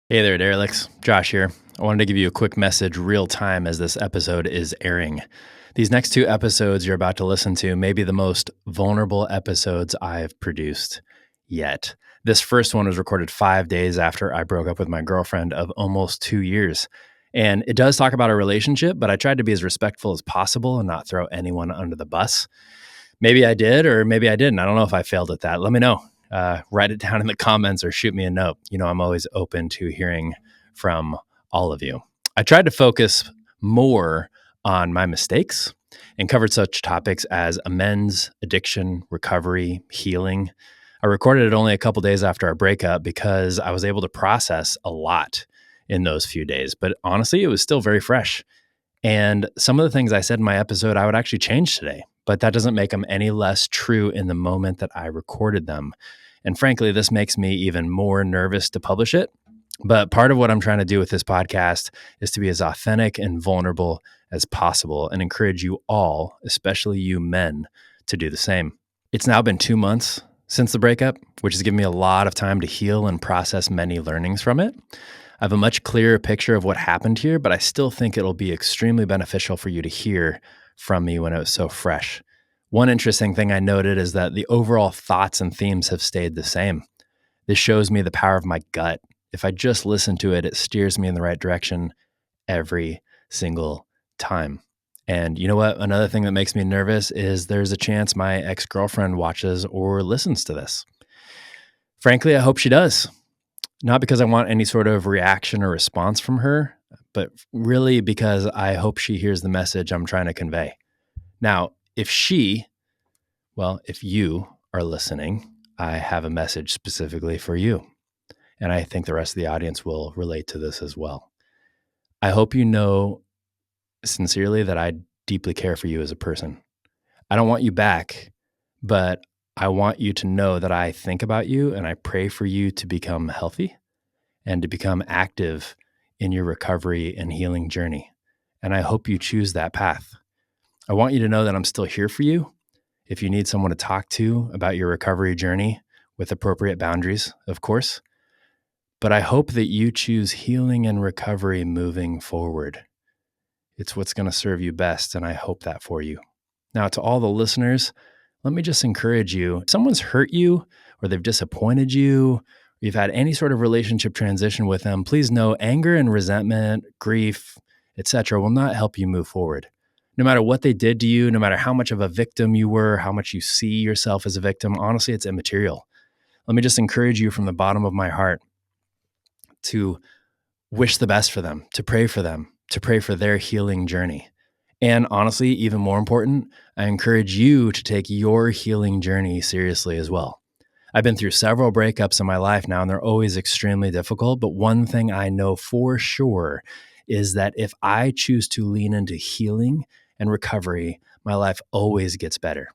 Hey there, derelicts. Josh here. I wanted to give you a quick message real time as this episode is airing. These next two episodes you're about to listen to may be the most vulnerable episodes I've produced yet. This first one was recorded 5 days after I broke up with my girlfriend of almost 2 years. And it does talk about our relationship, but I tried to be as respectful as possible and not throw anyone under the bus. Maybe I did, or maybe I didn't. I don't know if I failed at that. Let me know. Write it down in the comments or shoot me a note. You know, I'm always open to hearing from all of you. I tried to focus more on my mistakes and covered such topics as amends, addiction, recovery, healing. I recorded it only a couple days after our breakup because I was able to process a lot in those few days. But honestly, it was still very fresh. And some of the things I said in my episode, I would actually change today, but that doesn't make them any less true in the moment that I recorded them. And frankly, this makes me even more nervous to publish it. But part of what I'm trying to do with this podcast is to be as authentic and vulnerable as possible and encourage you all, especially you men, to do the same. It's now been 2 months since the breakup, which has given me a lot of time to heal and process many learnings from it. I have a much clearer picture of what happened here, but I still think it'll be extremely beneficial for you to hear from me when it was so fresh. One interesting thing I noted is that the overall thoughts and themes have stayed the same. This shows me the power of my gut. If I just listen to it, it steers me in the right direction every single time. And you know what? Another thing that makes me nervous is there's a chance my ex-girlfriend watches or listens to this. Frankly, I hope she does. Not because I want any sort of reaction or response from her, but really because I hope she hears the message I'm trying to convey. Now, if you are listening, I have a message specifically for you. And I think the rest of the audience will relate to this as well. I hope you know sincerely that I deeply care for you as a person. I don't want you back, but I want you to know that I think about you and I pray for you to become healthy and to become active in your recovery and healing journey. And I hope you choose that path. I want you to know that I'm still here for you if you need someone to talk to about your recovery journey with appropriate boundaries, of course. But I hope that you choose healing and recovery moving forward. It's what's going to serve you best, and I hope that for you. Now, to all the listeners, let me just encourage you. If someone's hurt you or they've disappointed you, you've had any sort of relationship transition with them, please know anger and resentment, grief, etc. will not help you move forward. No matter what they did to you, no matter how much of a victim you were, how much you see yourself as a victim, honestly, it's immaterial. Let me just encourage you from the bottom of my heart to wish the best for them, to pray for their healing journey. And honestly, even more important, I encourage you to take your healing journey seriously as well. I've been through several breakups in my life now, and they're always extremely difficult. But one thing I know for sure is that if I choose to lean into healing and recovery, my life always gets better.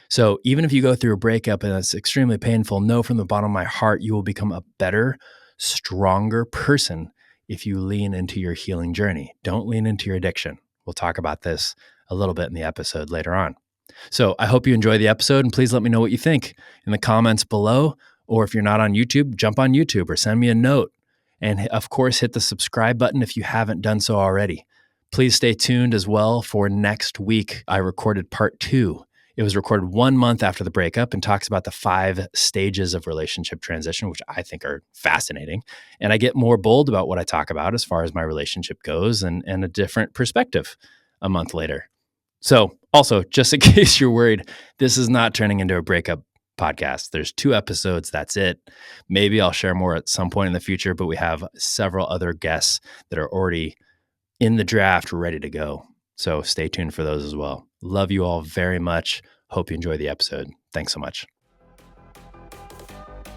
So even if you go through a breakup and it's extremely painful, know from the bottom of my heart, you will become a better, stronger person if you lean into your healing journey. Don't lean into your addiction. We'll talk about this a little bit in the episode later on. So I hope you enjoy the episode, and please let me know what you think in the comments below. Or if you're not on YouTube, jump on YouTube or send me a note. And of course, hit the subscribe button if you haven't done so already. Please stay tuned as well for next week. I recorded part 2. It was recorded 1 month after the breakup and talks about the 5 stages of relationship transition, which I think are fascinating. And I get more bold about what I talk about as far as my relationship goes and a different perspective a month later. So also, just in case you're worried, this is not turning into a breakup podcast. There's 2 episodes. That's it. Maybe I'll share more at some point in the future, but we have several other guests that are already in the draft, ready to go. So stay tuned for those as well. Love you all very much. Hope you enjoy the episode. Thanks so much.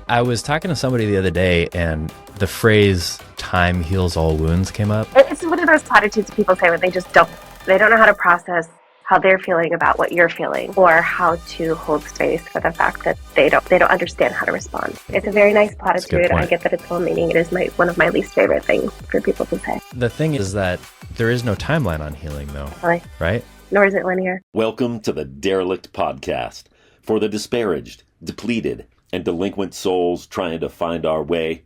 I was talking to somebody the other day and the phrase time heals all wounds came up. It's one of those platitudes people say when they don't know how to process how they're feeling about what you're feeling, or how to hold space for the fact that they don't understand how to respond. It's a very nice platitude. I get that it's full meaning. It is one of my least favorite things for people to say. The thing is that there is no timeline on healing though, right? Nor is it linear. Welcome to the Derelict Podcast, for the disparaged, depleted, and delinquent souls trying to find our way.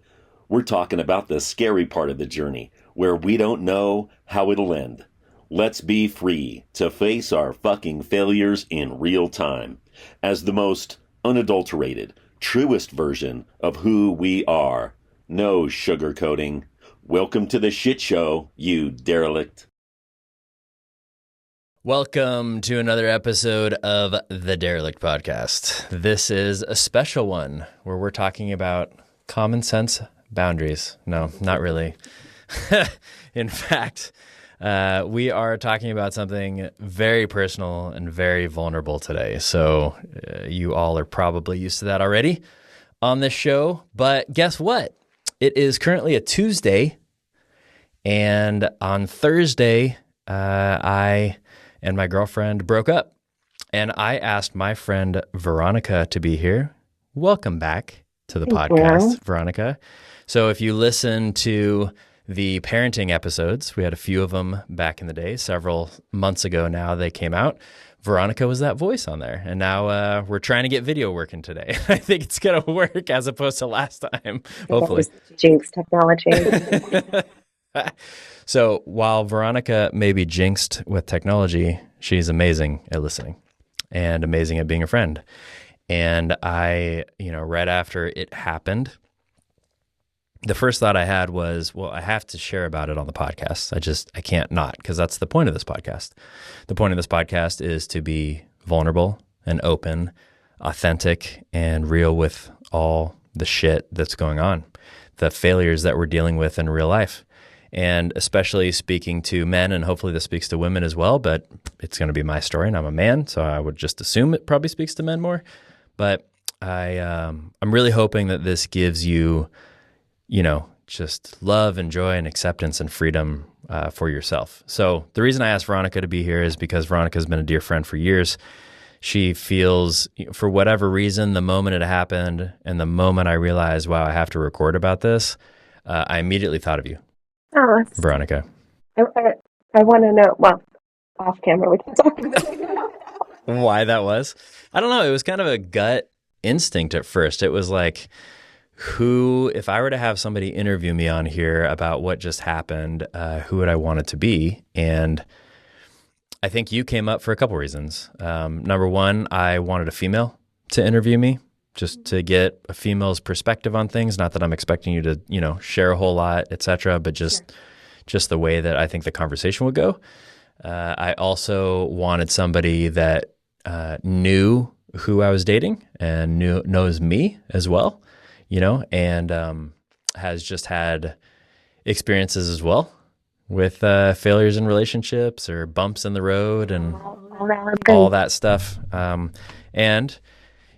We're talking about the scary part of the journey, where we don't know how it'll end. Let's be free to face our fucking failures in real time as the most unadulterated, truest version of who we are. No sugarcoating. Welcome to the shit show, you derelict. Welcome to another episode of the Derelict Podcast. This is a special one where we're talking about common sense boundaries. No, not really. In fact, we are talking about something very personal and very vulnerable today. So you all are probably used to that already on this show. But guess what? It is currently a Tuesday. And on Thursday, I and my girlfriend broke up. And I asked my friend Veronica to be here. Welcome back to the podcast, Veronica. So if you listen to the parenting episodes, we had a few of them back in the day, several months ago now they came out. Veronica was that voice on there. And now we're trying to get video working today. I think it's going to work as opposed to last time, hopefully. Jinx technology. So while Veronica may be jinxed with technology, she's amazing at listening and amazing at being a friend. And I, right after it happened, the first thought I had was, well, I have to share about it on the podcast. I can't not, because that's the point of this podcast. The point of this podcast is to be vulnerable and open, authentic, and real with all the shit that's going on, the failures that we're dealing with in real life. And especially speaking to men, and hopefully this speaks to women as well, but it's going to be my story and I'm a man, so I would just assume it probably speaks to men more. But I'm really hoping that this gives you, just love and joy and acceptance and freedom for yourself. So the reason I asked Veronica to be here is because Veronica's been a dear friend for years. She feels, for whatever reason, the moment it happened and the moment I realized, wow, I have to record about this, I immediately thought of you. Oh, Veronica. I want to know, well, off camera we can talk about it. Why that was? I don't know. It was kind of a gut instinct at first. It was like, if I were to have somebody interview me on here about what just happened, who would I want it to be? And I think you came up for a couple reasons. Number one, I wanted a female to interview me, just to get a female's perspective on things. Not that I'm expecting you to, share a whole lot, et cetera, but just the way that I think the conversation would go. I also wanted somebody that knew who I was dating and knows me as well, and has just had experiences as well with failures in relationships or bumps in the road and all that stuff. And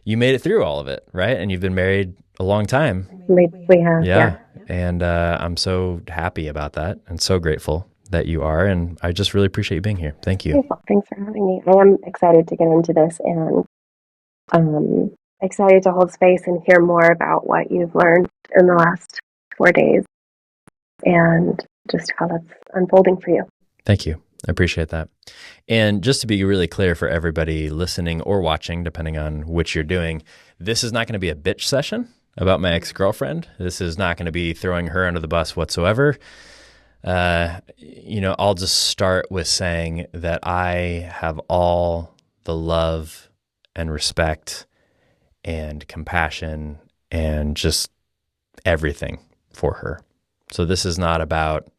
you made it through all of it, right? And you've been married a long time. We have, yeah. And I'm so happy about that and so grateful that you are. And I just really appreciate you being here. Thank you. Thanks for having me. I am excited to get into this and excited to hold space and hear more about what you've learned in the last 4 days and just how that's unfolding for you. Thank you. I appreciate that. And just to be really clear for everybody listening or watching, depending on which you're doing, this is not going to be a bitch session about my ex-girlfriend. This is not going to be throwing her under the bus whatsoever. I'll just start with saying that I have all the love and respect and compassion and just everything for her. So this is not about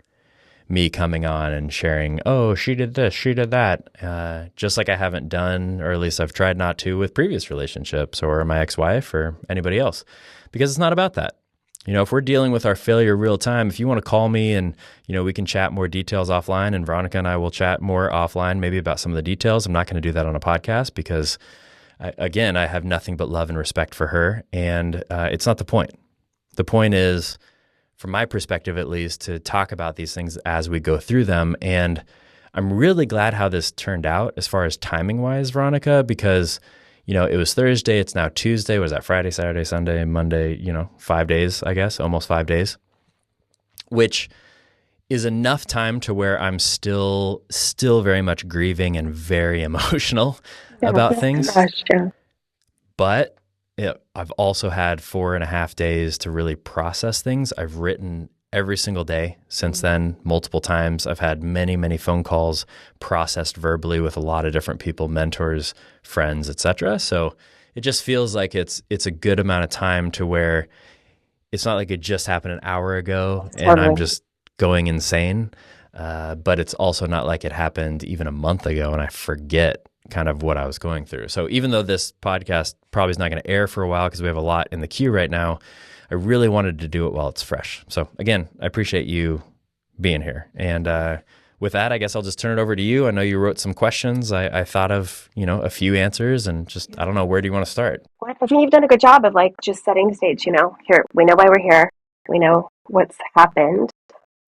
me coming on and sharing, oh, she did this, she did that, just like I haven't done, or at least I've tried not to with previous relationships or my ex-wife or anybody else, because it's not about that. If we're dealing with our failure real time, if you want to call me and, we can chat more details offline, and Veronica and I will chat more offline, maybe about some of the details. I'm not going to do that on a podcast because I have nothing but love and respect for her. And it's not the point. The point is, from my perspective at least, to talk about these things as we go through them. And I'm really glad how this turned out as far as timing wise, Veronica, because, it was Thursday, it's now Tuesday. Was that Friday, Saturday, Sunday, Monday, 5 days, I guess, almost 5 days, which is enough time to where I'm still very much grieving and very emotional about things. But I've also had 4.5 days to really process things. I've written every single day since then, multiple times. I've had many, many phone calls processed verbally with a lot of different people, mentors, friends, etc. So it just feels like it's a good amount of time to where it's not like it just happened an hour ago and I'm just going insane. But it's also not like it happened even a month ago and I forget kind of what I was going through. So even though this podcast probably is not going to air for a while because we have a lot in the queue right now, I really wanted to do it while it's fresh. So again, I appreciate you being here. And with that, I guess I'll just turn it over to you. I know you wrote some questions. I thought of, a few answers and just, I don't know, where do you want to start? Well, I think you've done a good job of just setting the stage, here, we know why we're here. We know what's happened.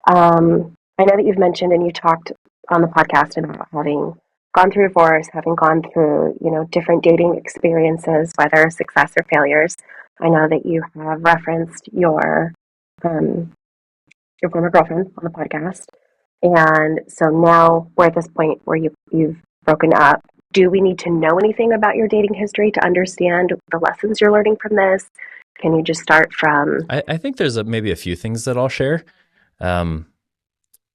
I know that you've mentioned and you talked on the podcast about having gone through divorce, having gone through, different dating experiences, whether success or failures. I know that you have referenced your former girlfriend on the podcast. And so now we're at this point where you've broken up. Do we need to know anything about your dating history to understand the lessons you're learning from this? Can you just start from... I think there's maybe a few things that I'll share.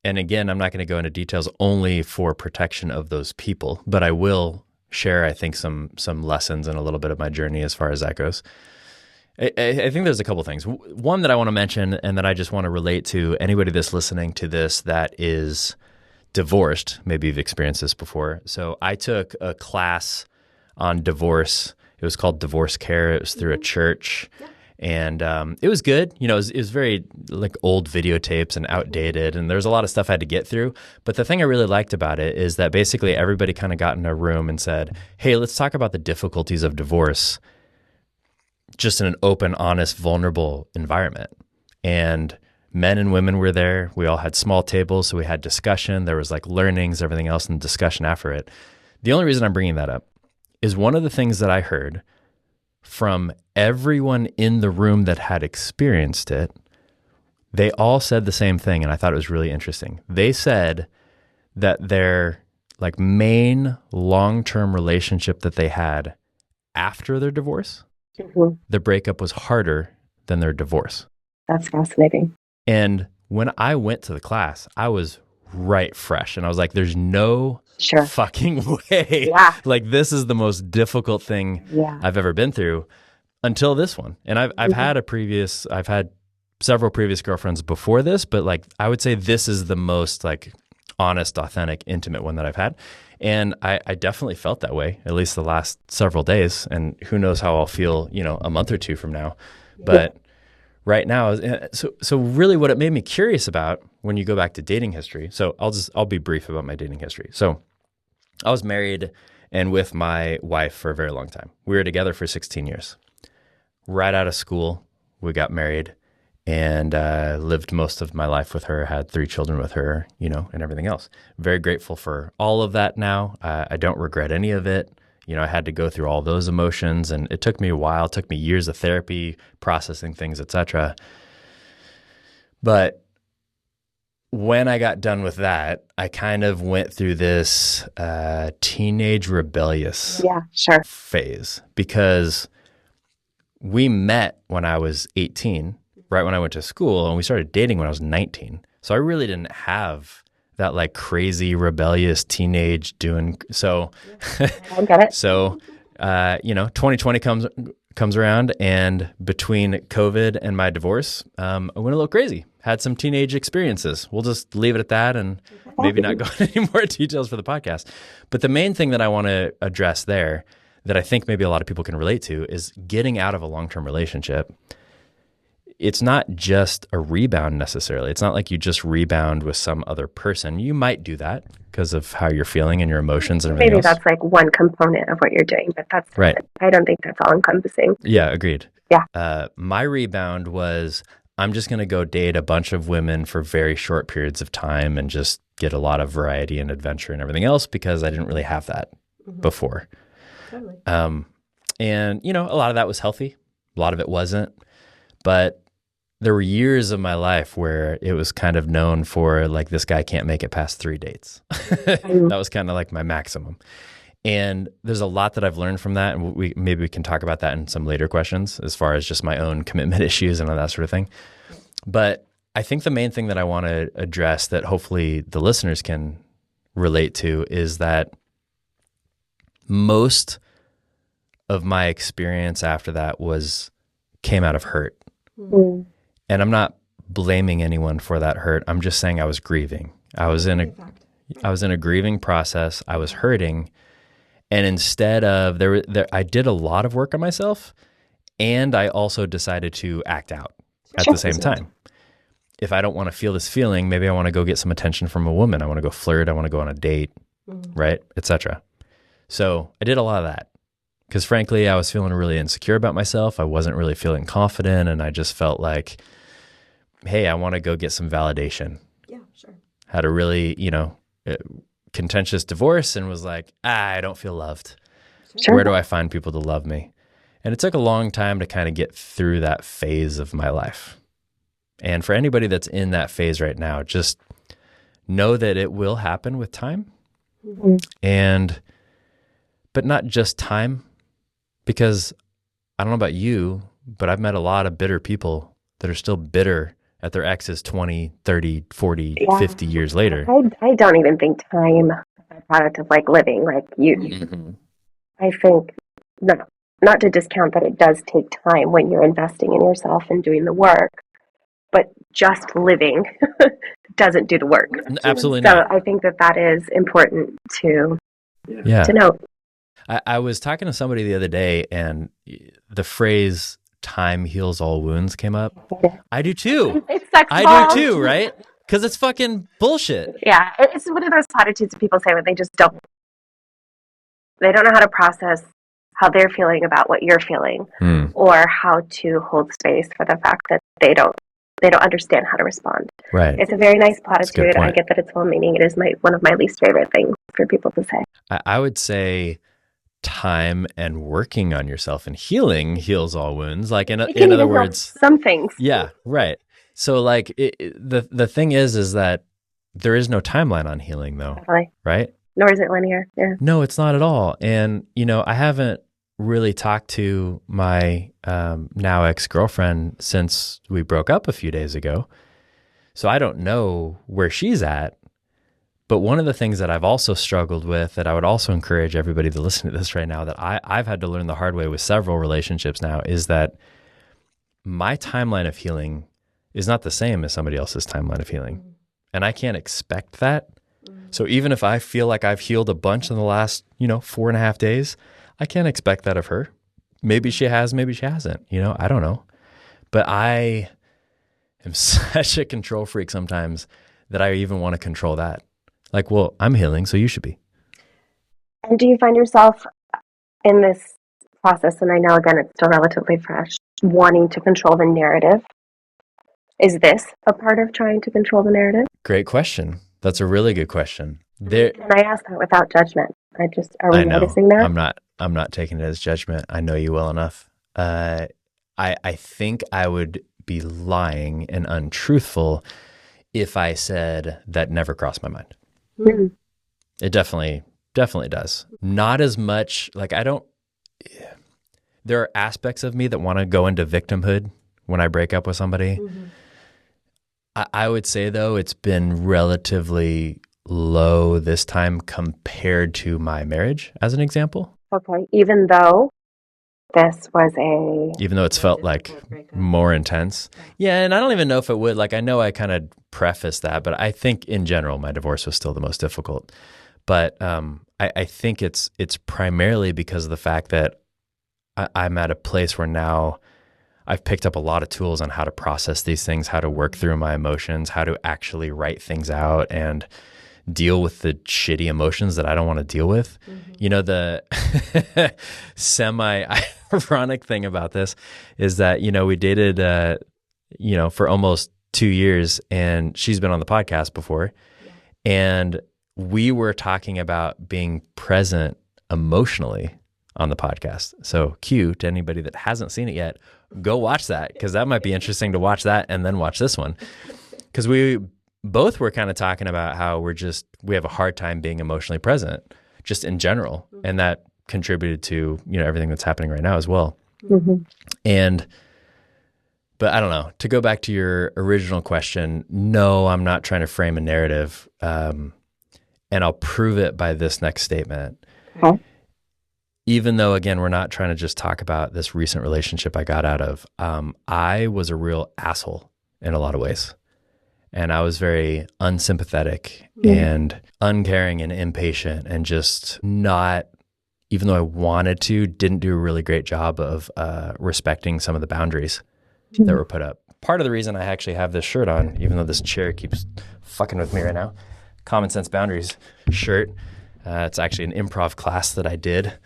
And again, I'm not going to go into details only for protection of those people, but I will share, I think, some lessons and a little bit of my journey as far as that goes. I think there's a couple things. One that I want to mention and that I just want to relate to anybody that's listening to this that is divorced. Maybe you've experienced this before. So I took a class on divorce. It was called Divorce Care. It was through a church. And it was good. It was very like old videotapes and outdated. And there's a lot of stuff I had to get through. But the thing I really liked about it is that basically everybody kind of got in a room and said, hey, let's talk about the difficulties of divorce just in an open, honest, vulnerable environment. And men and women were there. We all had small tables, so we had discussion. There was like learnings, everything else, and discussion after it. The only reason I'm bringing that up is one of the things that I heard from everyone in the room that had experienced it, they all said the same thing, and I thought it was really interesting. They said that their like main long-term relationship that they had after their divorce, the breakup was harder than their divorce. That's fascinating. And when I went to the class, I was right fresh. And I was like, there's no fucking way. Yeah. Like, this is the most difficult thing I've ever been through until this one. And I've had several previous girlfriends before this, but like, I would say this is the most like honest, authentic, intimate one that I've had. And I definitely felt that way, at least the last several days. And who knows how I'll feel, a month or two from now. But right now, so really what it made me curious about when you go back to dating history. So I'll be brief about my dating history. So I was married and with my wife for a very long time. We were together for 16 years. Right out of school, we got married and lived most of my life with her, had 3 children with her, and everything else. Very grateful for all of that now. I don't regret any of it. I had to go through all those emotions, and it took me a while. It took me years of therapy, processing things, etc. But when I got done with that, I kind of went through this teenage rebellious phase because we met when I was 18, right when I went to school, and we started dating when I was 19. So I really didn't have that like crazy rebellious teenage doing so. I get it. So, 2020 comes around, and between COVID and my divorce, I went a little crazy. Had some teenage experiences. We'll just leave it at that, and maybe not go into any more details for the podcast. But the main thing that I want to address there, that I think maybe a lot of people can relate to, is getting out of a long-term relationship. It's not just a rebound necessarily. It's not like you just rebound with some other person. You might do that because of how you're feeling and your emotions and everything else. Maybe that's like one component of what you're doing, but that's right. I don't think that's all encompassing. Yeah, agreed. Yeah. My rebound was, I'm just going to go date a bunch of women for very short periods of time and just get a lot of variety and adventure and everything else because I didn't really have that before. Totally. And, a lot of that was healthy. A lot of it wasn't. But there were years of my life where it was kind of known for like, this guy can't make it past 3 dates. That was kind of like my maximum. And there's a lot that I've learned from that. And maybe we can talk about that in some later questions as far as just my own commitment issues and all that sort of thing. But I think the main thing that I want to address that hopefully the listeners can relate to is that most of my experience after that came out of hurt. Mm. And I'm not blaming anyone for that hurt. I'm just saying I was grieving. I was in a grieving process. I was hurting. And instead of I did a lot of work on myself, and I also decided to act out at the same time. If I don't want to feel this feeling, maybe I want to go get some attention from a woman. I want to go flirt. I want to go on a date, right? Etc. So I did a lot of that because frankly, I was feeling really insecure about myself. I wasn't really feeling confident. And I just felt like, hey, I want to go get some validation. Yeah, sure. Had a really, contentious divorce and was like, I don't feel loved. Sure. Where do I find people to love me? And it took a long time to kind of get through that phase of my life. And for anybody that's in that phase right now, just know that it will happen with time. But not just time, because I don't know about you, but I've met a lot of bitter people that are still bitter at their exes 20, 30, 40, 50 years later. I don't even think time is a product of like living. Like I think, not to discount that it does take time when you're investing in yourself and doing the work, but just living doesn't do the work. Absolutely So not. I think that is important to Yeah. note. I was talking to somebody the other day and the phrase time heals all wounds came up. I do too. It sucks I balls. do too, right? Because it's fucking bullshit. Yeah, it's one of those platitudes that people say when they don't know how to process how they're feeling about what you're feeling, or how to hold space for the fact that they don't understand how to respond. Right. It's a very nice platitude. point. I get that it's well meaning. It is one of my least favorite things for people to say. I would say time and working on yourself and healing heals all wounds. Like in other words, some things. yeah, right. So like the thing is that there is no timeline on healing though, Definitely. right? Nor is it linear. Yeah. No, it's not at all. And I haven't really talked to my now ex-girlfriend since we broke up a few days ago. So I don't know where she's at. But one of the things that I've also struggled with that I would also encourage everybody to listen to this right now that I've had to learn the hard way with several relationships now is that my timeline of healing is not the same as somebody else's timeline of healing. And I can't expect that. So even if I feel like I've healed a bunch in the last, 4.5 days, I can't expect that of her. Maybe she has, maybe she hasn't, I don't know. But I am such a control freak sometimes that I even want to control that. Like, well, I'm healing, so you should be. And do you find yourself in this process, and I know, again, it's still relatively fresh, wanting to control the narrative? Is this a part of trying to control the narrative? Great question. That's a really good question. And I ask that without judgment. Are we noticing that? I'm not taking it as judgment. I know you well enough. I think I would be lying and untruthful if I said that never crossed my mind. Mm-hmm. It definitely does. Not as much, like there are aspects of me that want to go into victimhood when I break up with somebody. Mm-hmm. I would say though, it's been relatively low this time compared to my marriage as an example. Okay, even though it's felt like more intense. Yeah, and I don't even know if it would. Like, I know I kind of prefaced that, but I think in general, my divorce was still the most difficult. But I think it's primarily because of the fact that I'm at a place where now I've picked up a lot of tools on how to process these things, how to work through my emotions, how to actually write things out and deal with the shitty emotions that I don't want to deal with. Mm-hmm. The semi-ironic thing about this is that, we dated, for almost 2 years, and she's been on the podcast before. Yeah. And we were talking about being present emotionally on the podcast. So Q, to anybody that hasn't seen it yet, go watch that, because that might be interesting to watch that and then watch this one. Because we both were kind of talking about how we have a hard time being emotionally present, just in general. And that contributed to, everything that's happening right now as well. But I don't know, to go back to your original question, no, I'm not trying to frame a narrative. And I'll prove it by this next statement. Okay. Even though, again, we're not trying to just talk about this recent relationship I got out of. I was a real asshole in a lot of ways. And I was very unsympathetic and uncaring and impatient and just not, even though I wanted to, didn't do a really great job of respecting some of the boundaries that were put up. Part of the reason I actually have this shirt on, even though this chair keeps fucking with me right now, Common Sense Boundaries shirt. It's actually an improv class that I did.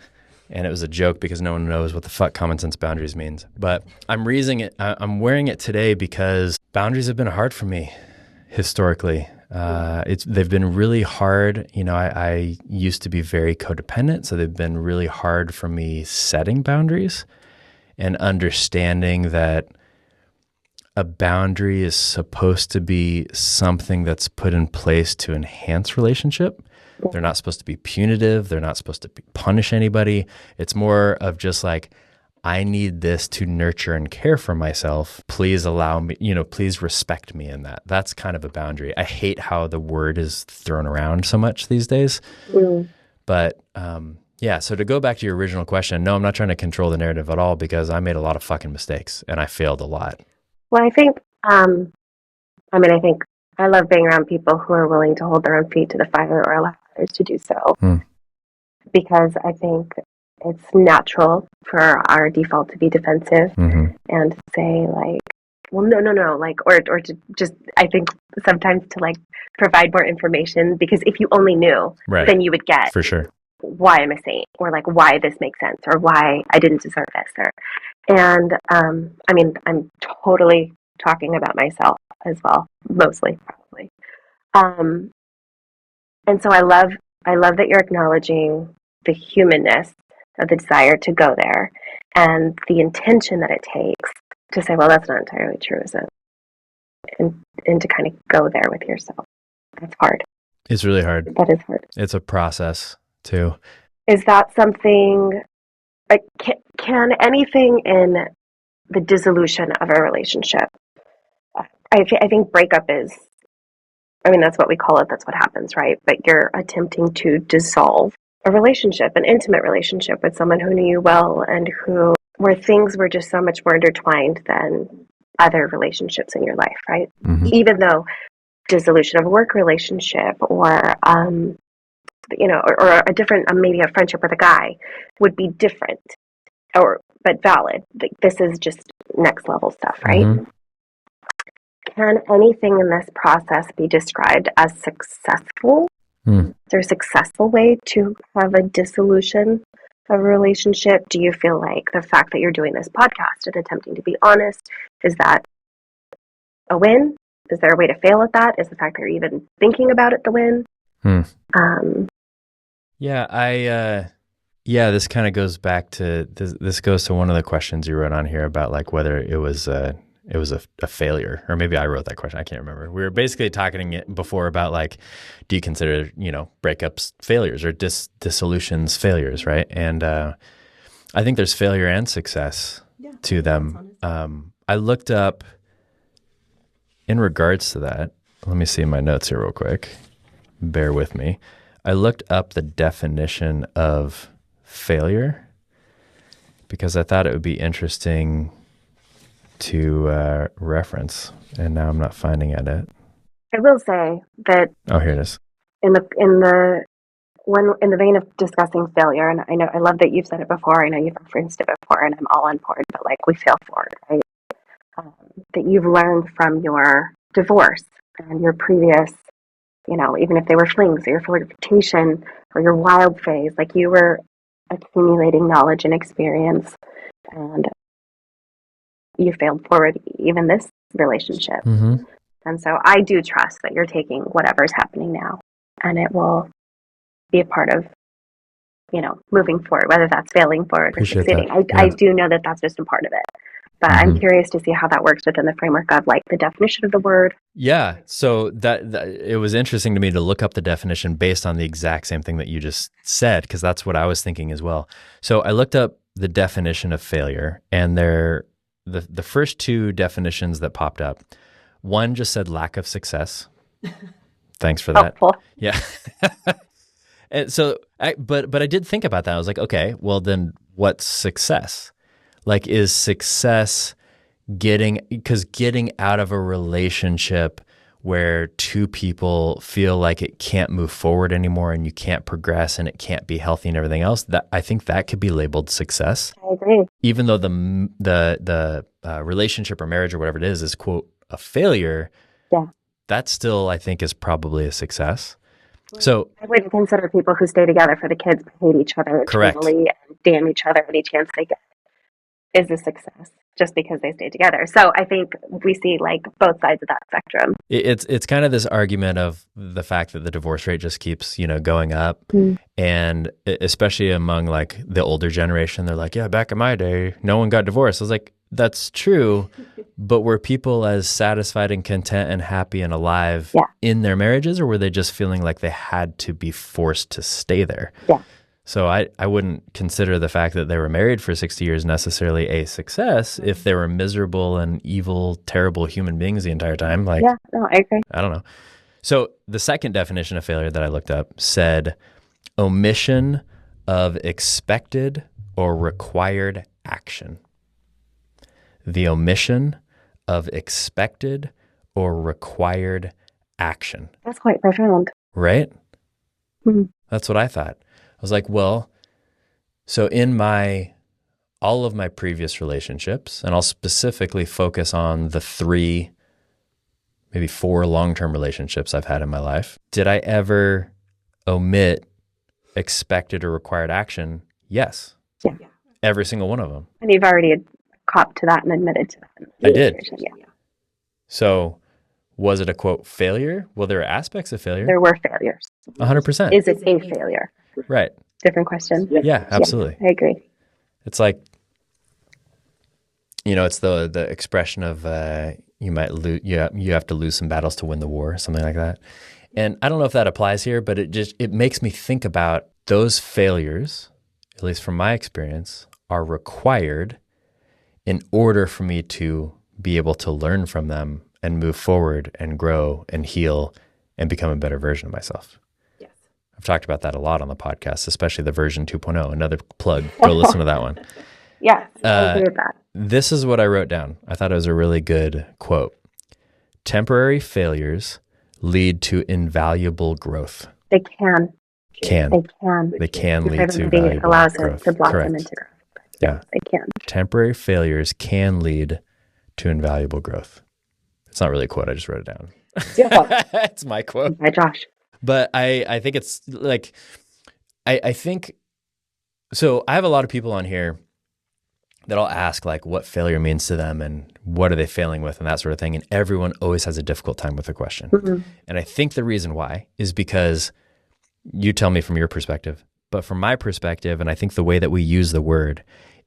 And it was a joke because no one knows what the fuck common sense boundaries means. But I'm wearing it today because boundaries have been hard for me historically. They've been really hard. I used to be very codependent, so they've been really hard for me setting boundaries and understanding that a boundary is supposed to be something that's put in place to enhance relationship. They're not supposed to be punitive. They're not supposed to punish anybody. It's more of just like, I need this to nurture and care for myself. Please allow me, please respect me in that. That's kind of a boundary. I hate how the word is thrown around so much these days. But so to go back to your original question, no, I'm not trying to control the narrative at all because I made a lot of fucking mistakes and I failed a lot. Well, I think, I think I love being around people who are willing to hold their own feet to the fire or allow others to do so. Because I think it's natural for our default to be defensive and to say like, well, no, like, or to just, I think sometimes to like provide more information, because if you only knew, then you would get for sure why I'm a saint, or like why this makes sense, or why I didn't deserve this, and I'm totally talking about myself as well, mostly probably. And so I love that you're acknowledging the humanness of the desire to go there and the intention that it takes to say, well, that's not entirely true, is it? And to kind of go there with yourself. That's hard. It's really hard. That is hard. It's a process too. Is that something, like, can anything in the dissolution of a relationship, I think breakup is, that's what we call it, that's what happens, right? But you're attempting to dissolve a relationship, an intimate relationship with someone who knew you well and where things were just so much more intertwined than other relationships in your life, right? Even though dissolution of a work relationship or a different, maybe a friendship with a guy would be different, but valid. This is just next level stuff, right? Can anything in this process be described as successful? Is there a successful way to have a dissolution of a relationship? Do you feel like the fact that you're doing this podcast and attempting to be honest, is that a win? Is there a way to fail at that? Is the fact that you're even thinking about it the win? This kind of goes back to this goes to one of the questions you wrote on here about like whether it was a failure, or maybe I wrote that question. I can't remember. We were basically talking before about like, do you consider, breakups failures or dissolutions failures, right? And I think there's failure and success to them. I looked up in regards to that. Let me see my notes here real quick. Bear with me. I looked up the definition of failure because I thought it would be interesting to reference, and now I'm not finding it. I will say that. Oh, here it is. In the vein of discussing failure, and I love that you've said it before. I know you've referenced it before, and I'm all on board. But like, we fail forward, right? That you've learned from your divorce and your previous, even if they were flings or your flirtation or your wild phase, like you were accumulating knowledge and experience, and you failed forward even this relationship. And so I do trust that you're taking whatever's happening now, and it will be a part of, moving forward, whether that's failing forward or succeeding. I do know that that's just a part of it. but I'm curious to see how that works within the framework of like the definition of the word. Yeah. So that it was interesting to me to look up the definition based on the exact same thing that you just said, because that's what I was thinking as well. So I looked up the definition of failure, and the first two definitions that popped up, one just said lack of success. Thanks for that. Helpful. Yeah. And so, but I did think about that. I was like, okay, well then what's success? Like, is success getting out of a relationship where two people feel like it can't move forward anymore and you can't progress and it can't be healthy and everything else, that I think that could be labeled success. I agree. Even though the relationship or marriage or whatever it is quote a failure, Yeah. that still I think is probably a success. So I wouldn't consider people who stay together for the kids but hate each other Correct. eternally and damn each other any chance they get is a success just because they stay together. So I think we see like both sides of that spectrum. it's kind of this argument of the fact that the divorce rate just keeps, going up. And especially among like the older generation, they're like, yeah, back in my day, no one got divorced. I was like, that's true. But were people as satisfied and content and happy and alive in their marriages, or were they just feeling like they had to be forced to stay there? Yeah. So I wouldn't consider the fact that they were married for 60 years necessarily a success if they were miserable and evil, terrible human beings the entire time. Like, yeah, no, I agree. I don't know. So the second definition of failure that I looked up said omission of expected or required action. The omission of expected or required action. That's quite profound. Right? Hmm. That's what I thought. I was like, well, so in all of my previous relationships, and I'll specifically focus on the 3, maybe 4 long-term relationships I've had in my life, did I ever omit expected or required action? Yes. Yeah. Every single one of them. And you've already copped to that and admitted to that. I did. Yeah. So was it a quote failure? Well, there are aspects of failure. There were failures. 100%. Is it a failure? Right. Different question. Yeah, absolutely. Yeah, I agree. It's like, it's the expression of you might lose, you have to lose some battles to win the war, something like that. And I don't know if that applies here, but it makes me think about those failures, at least from my experience, are required in order for me to be able to learn from them and move forward and grow and heal and become a better version of myself. Yes. I've talked about that a lot on the podcast, especially the version 2.0. Another plug. Go listen to that one. Yes, I agree with that. This is what I wrote down. I thought it was a really good quote. Temporary failures lead to invaluable growth. They can. They can lead to valuable allows growth. it to blossom Correct. into growth. Yeah. They can. Temporary failures can lead to invaluable growth. It's not really a quote. I just wrote it down. Yeah. It's my quote. By Josh. But I think it's like, I think, so I have a lot of people on here that I'll ask like what failure means to them and what are they failing with and that sort of thing. And everyone always has a difficult time with the question. Mm-hmm. And I think the reason why is because you tell me from your perspective, but from my perspective, and I think the way that we use the word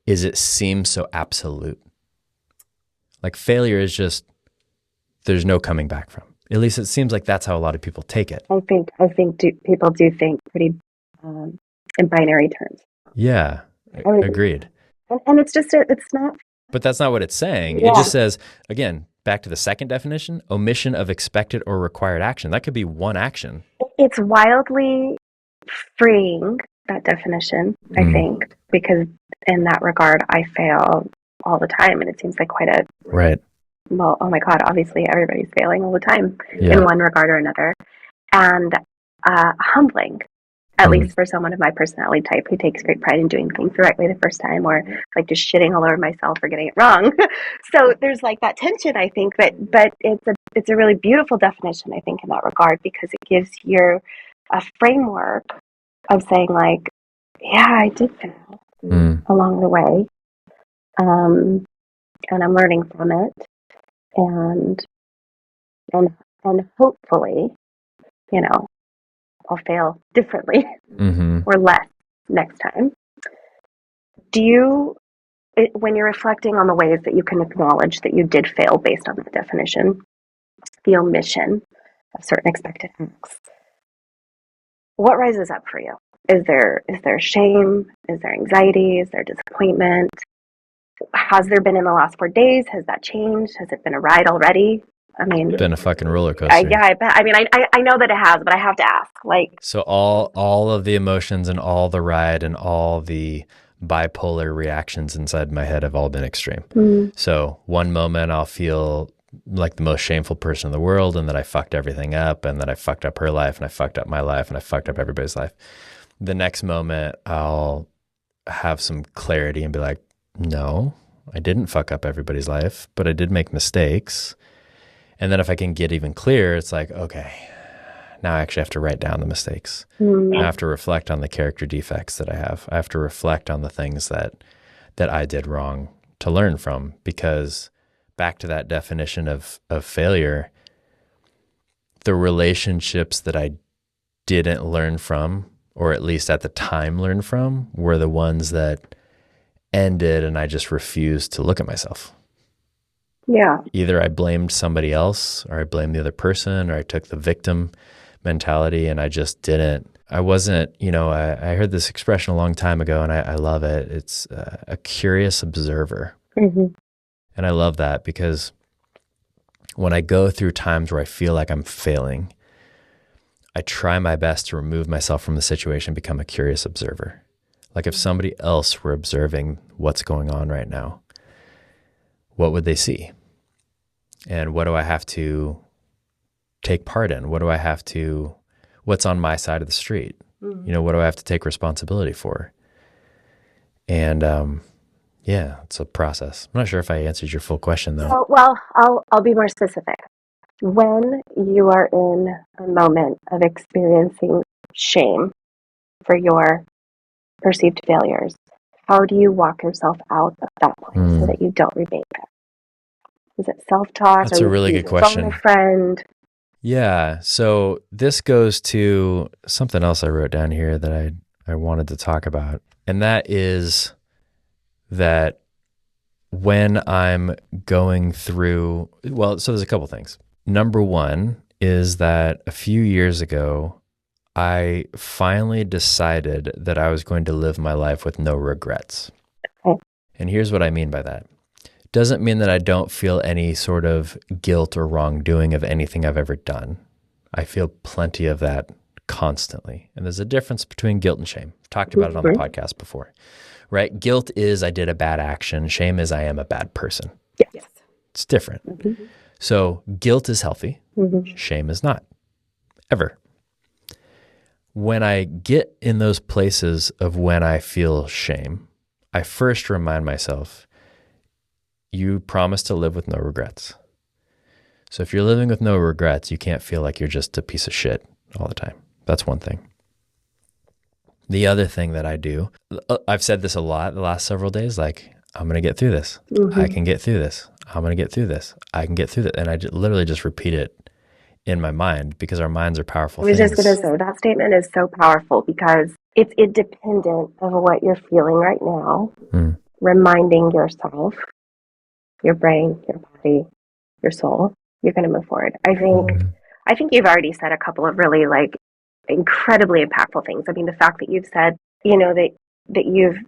is it seems so absolute. Like failure is just, there's no coming back from. At least it seems like that's how a lot of people take it. I think people do think pretty in binary terms. Yeah, agreed. And it's just, it's not. But that's not what it's saying. Yeah. It just says, again, back to the second definition, omission of expected or required action. That could be one action. It's wildly freeing, that definition, I think, because in that regard, I fail all the time. And it seems like quite a... Right. Well, oh my God, obviously everybody's failing all the time Yeah. in one regard or another. And humbling, at least for someone of my personality type who takes great pride in doing things the right way the first time, or like just shitting all over myself for getting it wrong. So there's like that tension, I think, but it's a really beautiful definition, I think, in that regard, because it gives you a framework of saying like, yeah, I did fail along the way. And I'm learning from it. And hopefully, I'll fail differently or less next time. Do you when you're reflecting on the ways that you can acknowledge that you did fail based on that definition, the omission of certain expected acts, what rises up for you? Is there shame? Is there anxiety? Is there disappointment? Has there been in the last 4 days? Has that changed? Has it been a ride already? I mean, Been a fucking roller coaster. yeah, I bet. I mean, I know that it has, but I have to ask. Like, so all of the emotions and all the ride and all the bipolar reactions inside my head have all been extreme. So one moment I'll feel like the most shameful person in the world, and that I fucked everything up, and that I fucked up her life, and I fucked up my life, and I fucked up everybody's life. The next moment I'll have some clarity and be like, no, I didn't fuck up everybody's life, but I did make mistakes. And then if I can get even clearer, it's like, okay, now I actually have to write down the mistakes. I have to reflect on the character defects that I have. I have to reflect on the things that I did wrong to learn from, because back to that definition of failure, the relationships that I didn't learn from, or at least at the time learn from, were the ones that ended and I just refused to look at myself. yeah. Either I blamed somebody else, or I blamed the other person, or I took the victim mentality, and I just didn't. I wasn't, I heard this expression a long time ago, and I love it. It's a curious observer. And I love that, because when I go through times where I feel like I'm failing, I try my best to remove myself from the situation, become a curious observer. Like if somebody else were observing what's going on right now, what would they see? And what do I have to take part in? What's on my side of the street? What do I have to take responsibility for? And yeah, it's a process. I'm not sure if I answered your full question though. So, well, I'll be more specific. When you are in a moment of experiencing shame for your perceived failures, how do you walk yourself out of that place so that you don't remain there? Is it self-talk? That's a really good question. Phone a friend? Yeah. So this goes to something else I wrote down here that I wanted to talk about. And that is that when I'm going through, so there's a couple things. Number one is that a few years ago, I finally decided that I was going to live my life with no regrets. Okay. And here's what I mean by that. Doesn't mean that I don't feel any sort of guilt or wrongdoing of anything I've ever done. I feel plenty of that constantly. And there's a difference between guilt and shame. I've talked about it on the podcast before, right? Guilt is I did a bad action. Shame is I am a bad person. Yes. It's different. So guilt is healthy. Shame is not, ever. When I get in those places of when I feel shame, I first remind myself, you promise to live with no regrets. So if you're living with no regrets, you can't feel like you're just a piece of shit all the time. That's one thing. The other thing that I do, I've said this a lot the last several days, like, I'm going to get through this. I can get through this. I'm going to get through this. I can get through that. And I literally just repeat it in my mind, because our minds are powerful things. I was just going to say, that statement is so powerful, because it's independent of what you're feeling right now. Reminding yourself, your brain, your body, your soul, you're going to move forward. I think you've already said a couple of really incredibly impactful things. I mean, the fact that you've said, that you've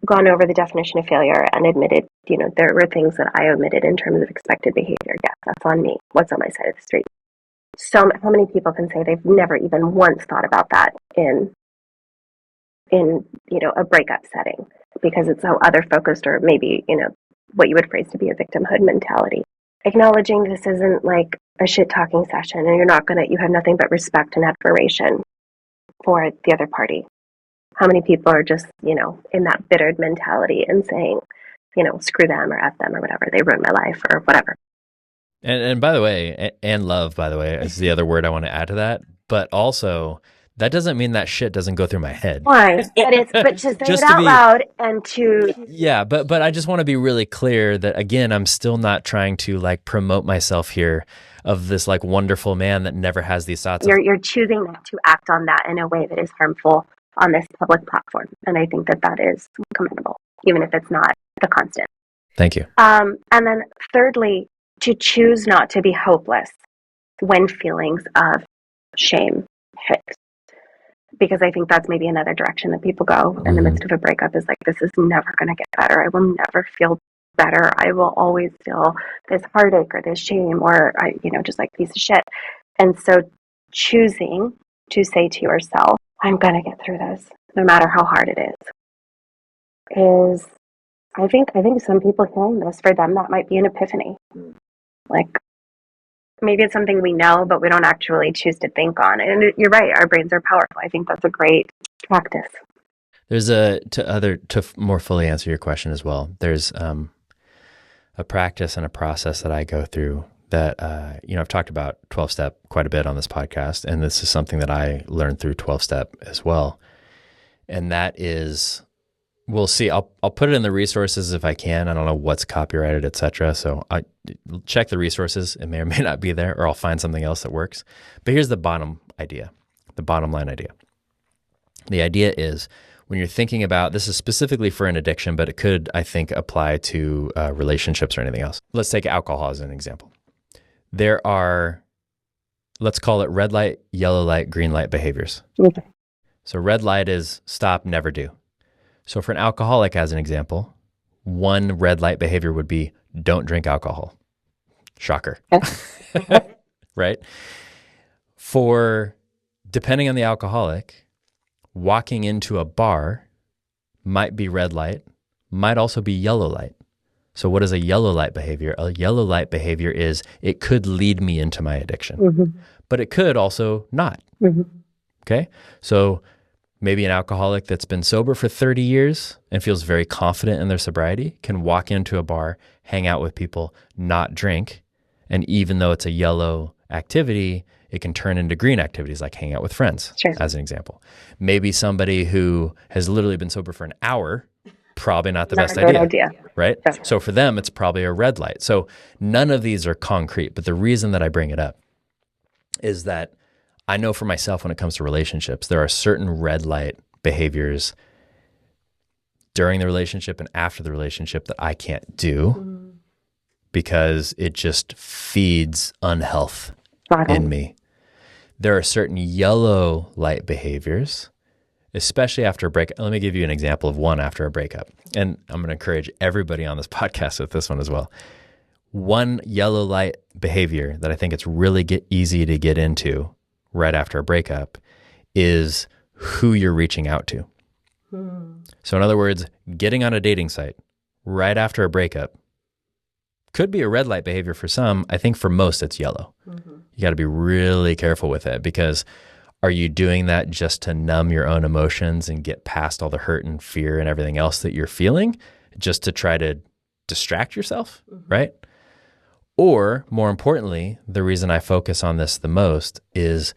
gone over the definition of failure and admitted, there were things that I omitted in terms of expected behavior. Yeah, that's on me. What's on my side of the street? So how many people can say they've never even once thought about that in a breakup setting, because it's so other focused, or maybe, what you would phrase to be a victimhood mentality. Acknowledging this isn't like a shit talking session, and you have nothing but respect and admiration for the other party. How many people are just, in that bittered mentality and saying, screw them or F them or whatever, they ruined my life or whatever. And by the way, and love, by the way, is the other word I want to add to that. But also, that doesn't mean that shit doesn't go through my head. Why? But to say it out loud and to... Yeah, but I just want to be really clear that, again, I'm still not trying to promote myself here of this wonderful man that never has these thoughts. You're choosing not to act on that in a way that is harmful on this public platform. And I think that is commendable. even if it's not the constant. Thank you. And then thirdly, to choose not to be hopeless when feelings of shame hit. Because I think that's maybe another direction that people go in the midst of a breakup is like, this is never going to get better. I will never feel better. I will always feel this heartache or this shame or, just like a piece of shit. And so choosing to say to yourself, I'm going to get through this, no matter how hard it is I think some people hearing this, for them, that might be an epiphany. Like, maybe it's something we know, but we don't actually choose to think on. And you're right, our brains are powerful. I think that's a great practice. There's to more fully answer your question as well. There's a practice and a process that I go through that, I've talked about 12-step quite a bit on this podcast, and this is something that I learned through 12-step as well. And that is, we'll see. I'll put it in the resources if I can. I don't know what's copyrighted, etc. So I check the resources. It may or may not be there, or I'll find something else that works. But here's the bottom line idea. The idea is, when you're thinking about, this is specifically for an addiction, but it could, I think, apply to relationships or anything else. Let's take alcohol as an example. There are, let's call it red light, yellow light, green light behaviors. Okay. So red light is stop, never do. So for an alcoholic, as an example, one red light behavior would be don't drink alcohol. Shocker. Right? For, depending on the alcoholic, walking into a bar might be red light, might also be yellow light. So what is a yellow light behavior? A yellow light behavior is, it could lead me into my addiction, but it could also not. Okay? So maybe an alcoholic that's been sober for 30 years and feels very confident in their sobriety can walk into a bar, hang out with people, not drink. And even though it's a yellow activity, it can turn into green activities like hang out with friends, as an example. Maybe somebody who has literally been sober for an hour, probably not the best idea, right? Yeah. So for them, it's probably a red light. So none of these are concrete, but the reason that I bring it up is that I know for myself, when it comes to relationships, there are certain red light behaviors during the relationship and after the relationship that I can't do because it just feeds unhealth in me. There are certain yellow light behaviors, especially after a breakup. Let me give you an example of one after a breakup. And I'm going to encourage everybody on this podcast with this one as well. One yellow light behavior that I think it's really easy to get into right after a breakup is who you're reaching out to. So in other words, getting on a dating site right after a breakup could be a red light behavior for some. I think for most it's yellow. You got to be really careful with it, because are you doing that just to numb your own emotions and get past all the hurt and fear and everything else that you're feeling, just to try to distract yourself, right? Or more importantly, the reason I focus on this the most is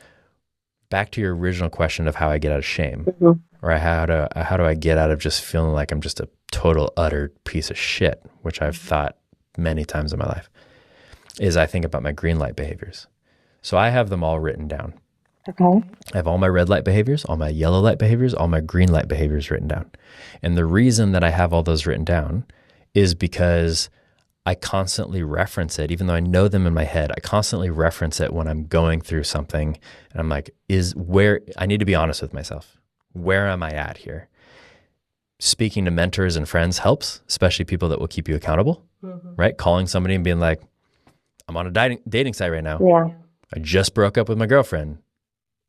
back to your original question of how I get out of shame, or how do I get out of just feeling like I'm just a total, utter piece of shit, which I've thought many times in my life, is I think about my green light behaviors. So I have them all written down. Okay. I have all my red light behaviors, all my yellow light behaviors, all my green light behaviors written down. And the reason that I have all those written down is because I constantly reference it, even though I know them in my head. I constantly reference it when I'm going through something, and I'm like, I need to be honest with myself. Where am I at here? Speaking to mentors and friends helps, especially people that will keep you accountable, right? Calling somebody and being like, I'm on a dating site right now. Yeah. I just broke up with my girlfriend.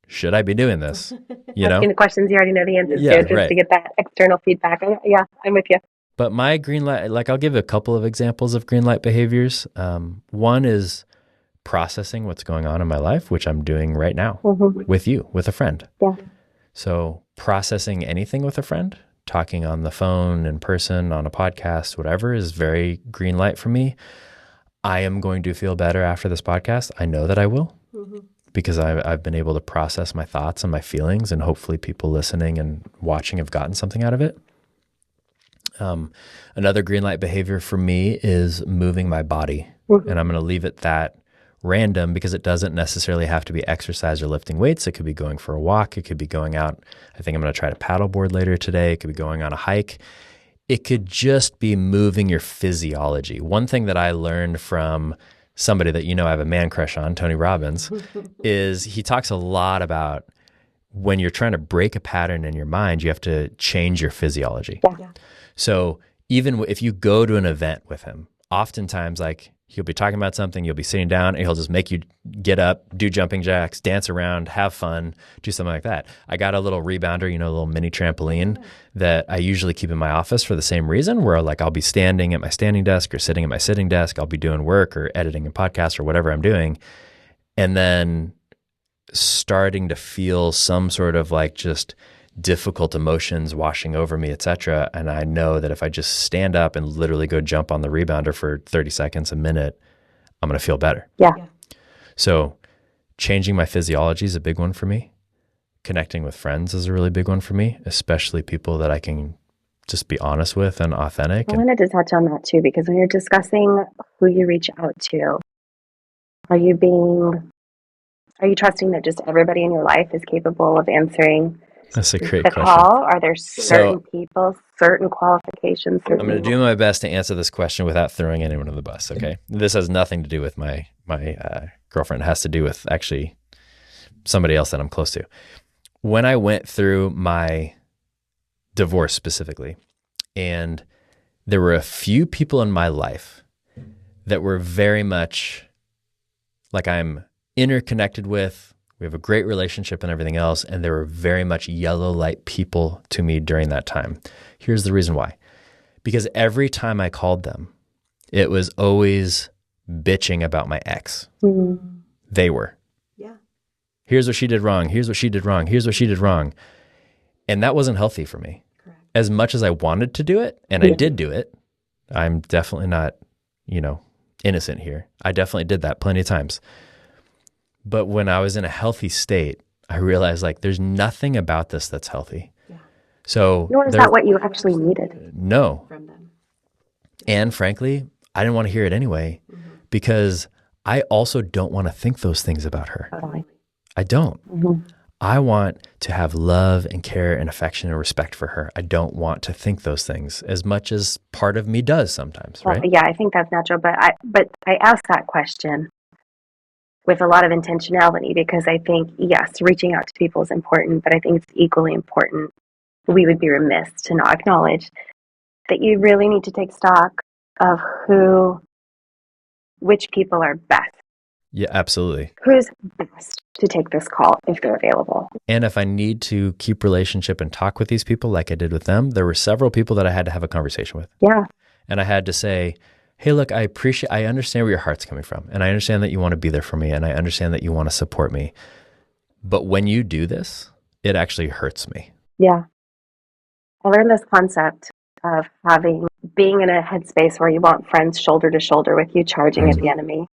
Should I be doing this? Asking the questions you already know the answers to, just to get that external feedback. Yeah, I'm with you. But my green light, like I'll give a couple of examples of green light behaviors. One is processing what's going on in my life, which I'm doing right now with you, with a friend. Yeah. So processing anything with a friend, talking on the phone, in person, on a podcast, whatever, is very green light for me. I am going to feel better after this podcast. I know that I will, because I've been able to process my thoughts and my feelings, and hopefully people listening and watching have gotten something out of it. Another green light behavior for me is moving my body. And I'm going to leave it that random, because it doesn't necessarily have to be exercise or lifting weights. It could be going for a walk. It could be going out. I think I'm going to try to paddleboard later today. It could be going on a hike. it could just be moving your physiology. One thing that I learned from somebody that I have a man crush on, Tony Robbins, is he talks a lot about when you're trying to break a pattern in your mind, you have to change your physiology. Yeah. So even if you go to an event with him, oftentimes like he'll be talking about something, you'll be sitting down, and he'll just make you get up, do jumping jacks, dance around, have fun, do something like that. I got a little rebounder, a little mini trampoline that I usually keep in my office for the same reason, where like I'll be standing at my standing desk or sitting at my sitting desk. I'll be doing work or editing a podcast or whatever I'm doing. And then starting to feel some sort of like just difficult emotions washing over me, etc. And I know that if I just stand up and literally go jump on the rebounder for 30 seconds, a minute, I'm going to feel better. Yeah. So changing my physiology is a big one for me. Connecting with friends is a really big one for me, especially people that I can just be honest with and authentic. I wanted to touch on that too, because when you're discussing who you reach out to, are you trusting that just everybody in your life is capable of answering That's a great the question. call? Are there certain people, certain qualifications? I'm going to do my best to answer this question without throwing anyone on the bus, okay? This has nothing to do with my girlfriend. It has to do with actually somebody else that I'm close to. When I went through my divorce specifically, and there were a few people in my life that were very much like I'm interconnected with, we have a great relationship and everything else, and they were very much yellow light people to me during that time. Here's the reason why. Because every time I called them, it was always bitching about my ex. Mm-hmm. They were. Yeah. Here's what she did wrong. Here's what she did wrong. Here's what she did wrong. And that wasn't healthy for me. Correct. As much as I wanted to do it, and I did do it, I'm definitely not, innocent here. I definitely did that plenty of times. But when I was in a healthy state, I realized like there's nothing about this that's healthy. Yeah. So nor is that what you actually needed? No. From them. And frankly, I didn't want to hear it anyway, because I also don't want to think those things about her. Totally. I don't. Mm-hmm. I want to have love and care and affection and respect for her. I don't want to think those things as much as part of me does sometimes, right? Yeah, I think that's natural. But I asked that question with a lot of intentionality, because I think, yes, reaching out to people is important, but I think it's equally important. We would be remiss to not acknowledge that you really need to take stock of which people are best. Yeah, absolutely. Who's best to take this call if they're available. And if I need to keep relationship and talk with these people like I did with them, there were several people that I had to have a conversation with. Yeah. And I had to say, hey, look, I understand where your heart's coming from. And I understand that you want to be there for me. And I understand that you want to support me. But when you do this, it actually hurts me. Yeah. I learned this concept of being in a headspace where you want friends shoulder to shoulder with you charging at the enemy,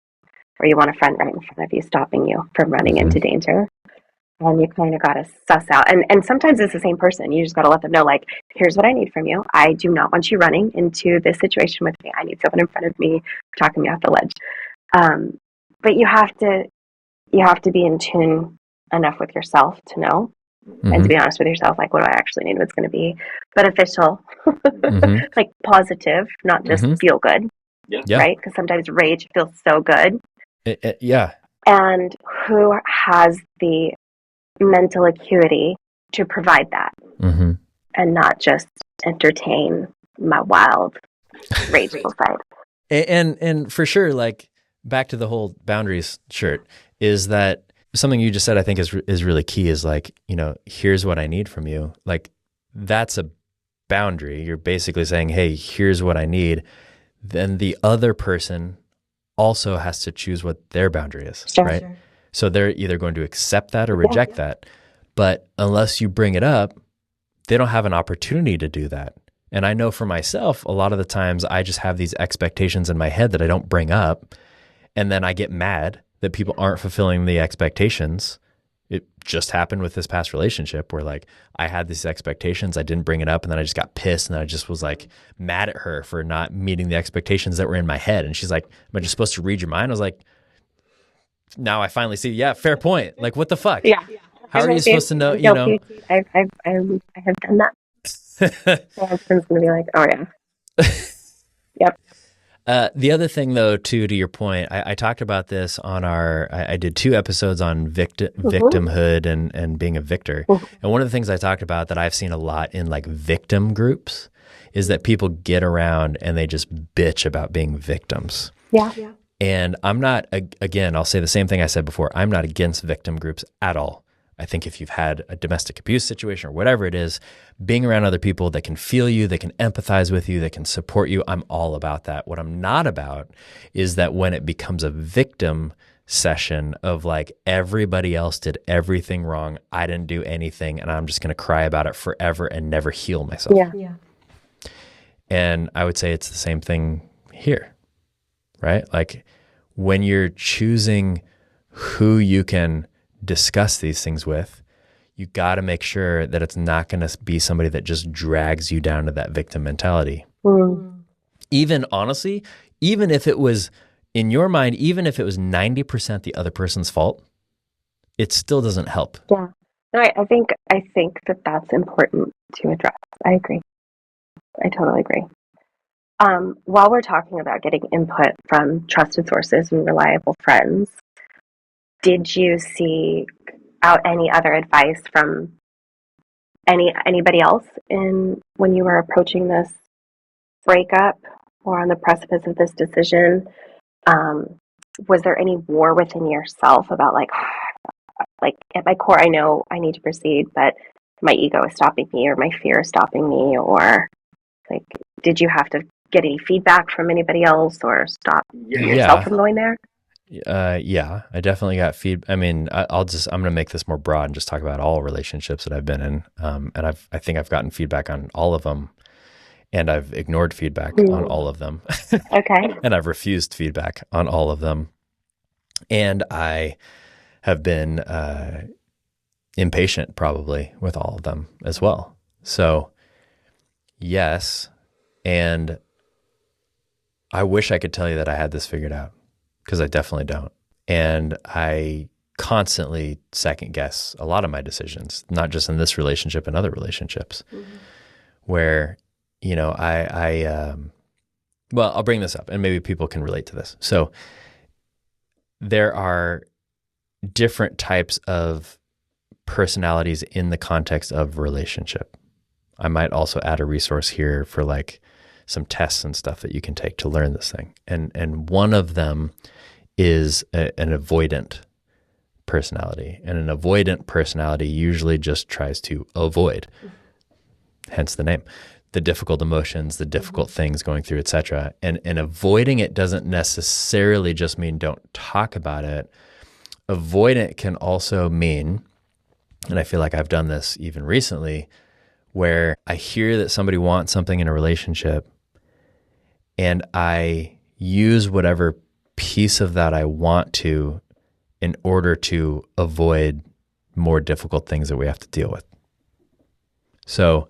or you want a friend right in front of you stopping you from running into danger. And you kind of got to suss out. And sometimes it's the same person. You just got to let them know, like, here's what I need from you. I do not want you running into this situation with me. I need someone in front of me talking me off the ledge. But you have to be in tune enough with yourself to know. And to be honest with yourself, like, what do I actually need? What's going to be beneficial, like positive, not just feel good, right? Because sometimes rage feels so good. Yeah. And who has the mental acuity to provide that and not just entertain my wild, rageful side. And for sure, like, back to the whole boundaries shirt, is that something you just said, I think is really key, is like, here's what I need from you. Like, that's a boundary. You're basically saying, hey, here's what I need. Then the other person also has to choose what their boundary is, right? Sure. So they're either going to accept that or reject that. But unless you bring it up, they don't have an opportunity to do that. And I know for myself, a lot of the times I just have these expectations in my head that I don't bring up. And then I get mad that people aren't fulfilling the expectations. It just happened with this past relationship where, like, I had these expectations, I didn't bring it up, and then I just got pissed, and I just was like mad at her for not meeting the expectations that were in my head. And she's like, am I just supposed to read your mind? I was like, now I finally see, yeah, fair point. Like, what the fuck? Yeah. How are you supposed to know, I have done that. My husband's going to be like, oh, yeah. Yep. The other thing, though, too, to your point, I talked about this on I did 2 episodes on victimhood and being a victor. And one of the things I talked about that I've seen a lot in like victim groups is that people get around and they just bitch about being victims. Yeah. And I'm not, again, I'll say the same thing I said before. I'm not against victim groups at all. I think if you've had a domestic abuse situation or whatever it is, being around other people that can feel you, that can empathize with you, that can support you, I'm all about that. What I'm not about is that when it becomes a victim session of like everybody else did everything wrong, I didn't do anything, and I'm just going to cry about it forever and never heal myself. Yeah. And I would say it's the same thing here, right? Like when you're choosing who you can discuss these things with, you got to make sure that it's not going to be somebody that just drags you down to that victim mentality. Even honestly, even if it was in your mind, even if it was 90% the other person's fault, it still doesn't help. Yeah. No, I think that that's important to address. I agree. I totally agree. While we're talking about getting input from trusted sources and reliable friends, did you seek out any other advice from anybody else when you were approaching this breakup or on the precipice of this decision? Was there any war within yourself about like at my core, I know I need to proceed, but my ego is stopping me, or my fear is stopping me, or like, did you have to get any feedback from anybody else or stop yourself from going there? Yeah, I definitely got feedback. I mean, I'm going to make this more broad and just talk about all relationships that I've been in. And I think I've gotten feedback on all of them, and I've ignored feedback on all of them. Okay. And I've refused feedback on all of them. And I have been impatient probably with all of them as well. So yes. And I wish I could tell you that I had this figured out, because I definitely don't. And I constantly second guess a lot of my decisions, not just in this relationship and other relationships, where, you know, well, I'll bring this up and maybe people can relate to this. So there are different types of personalities in the context of relationship. I might also add a resource here for like some tests and stuff that you can take to learn this thing. And one of them is an avoidant personality. And an avoidant personality usually just tries to avoid, hence the name, the difficult emotions, the difficult things going through, etc. And avoiding it doesn't necessarily just mean don't talk about it. Avoidant can also mean, and I feel like I've done this even recently, where I hear that somebody wants something in a relationship and I use whatever piece of that I want to in order to avoid more difficult things that we have to deal with. So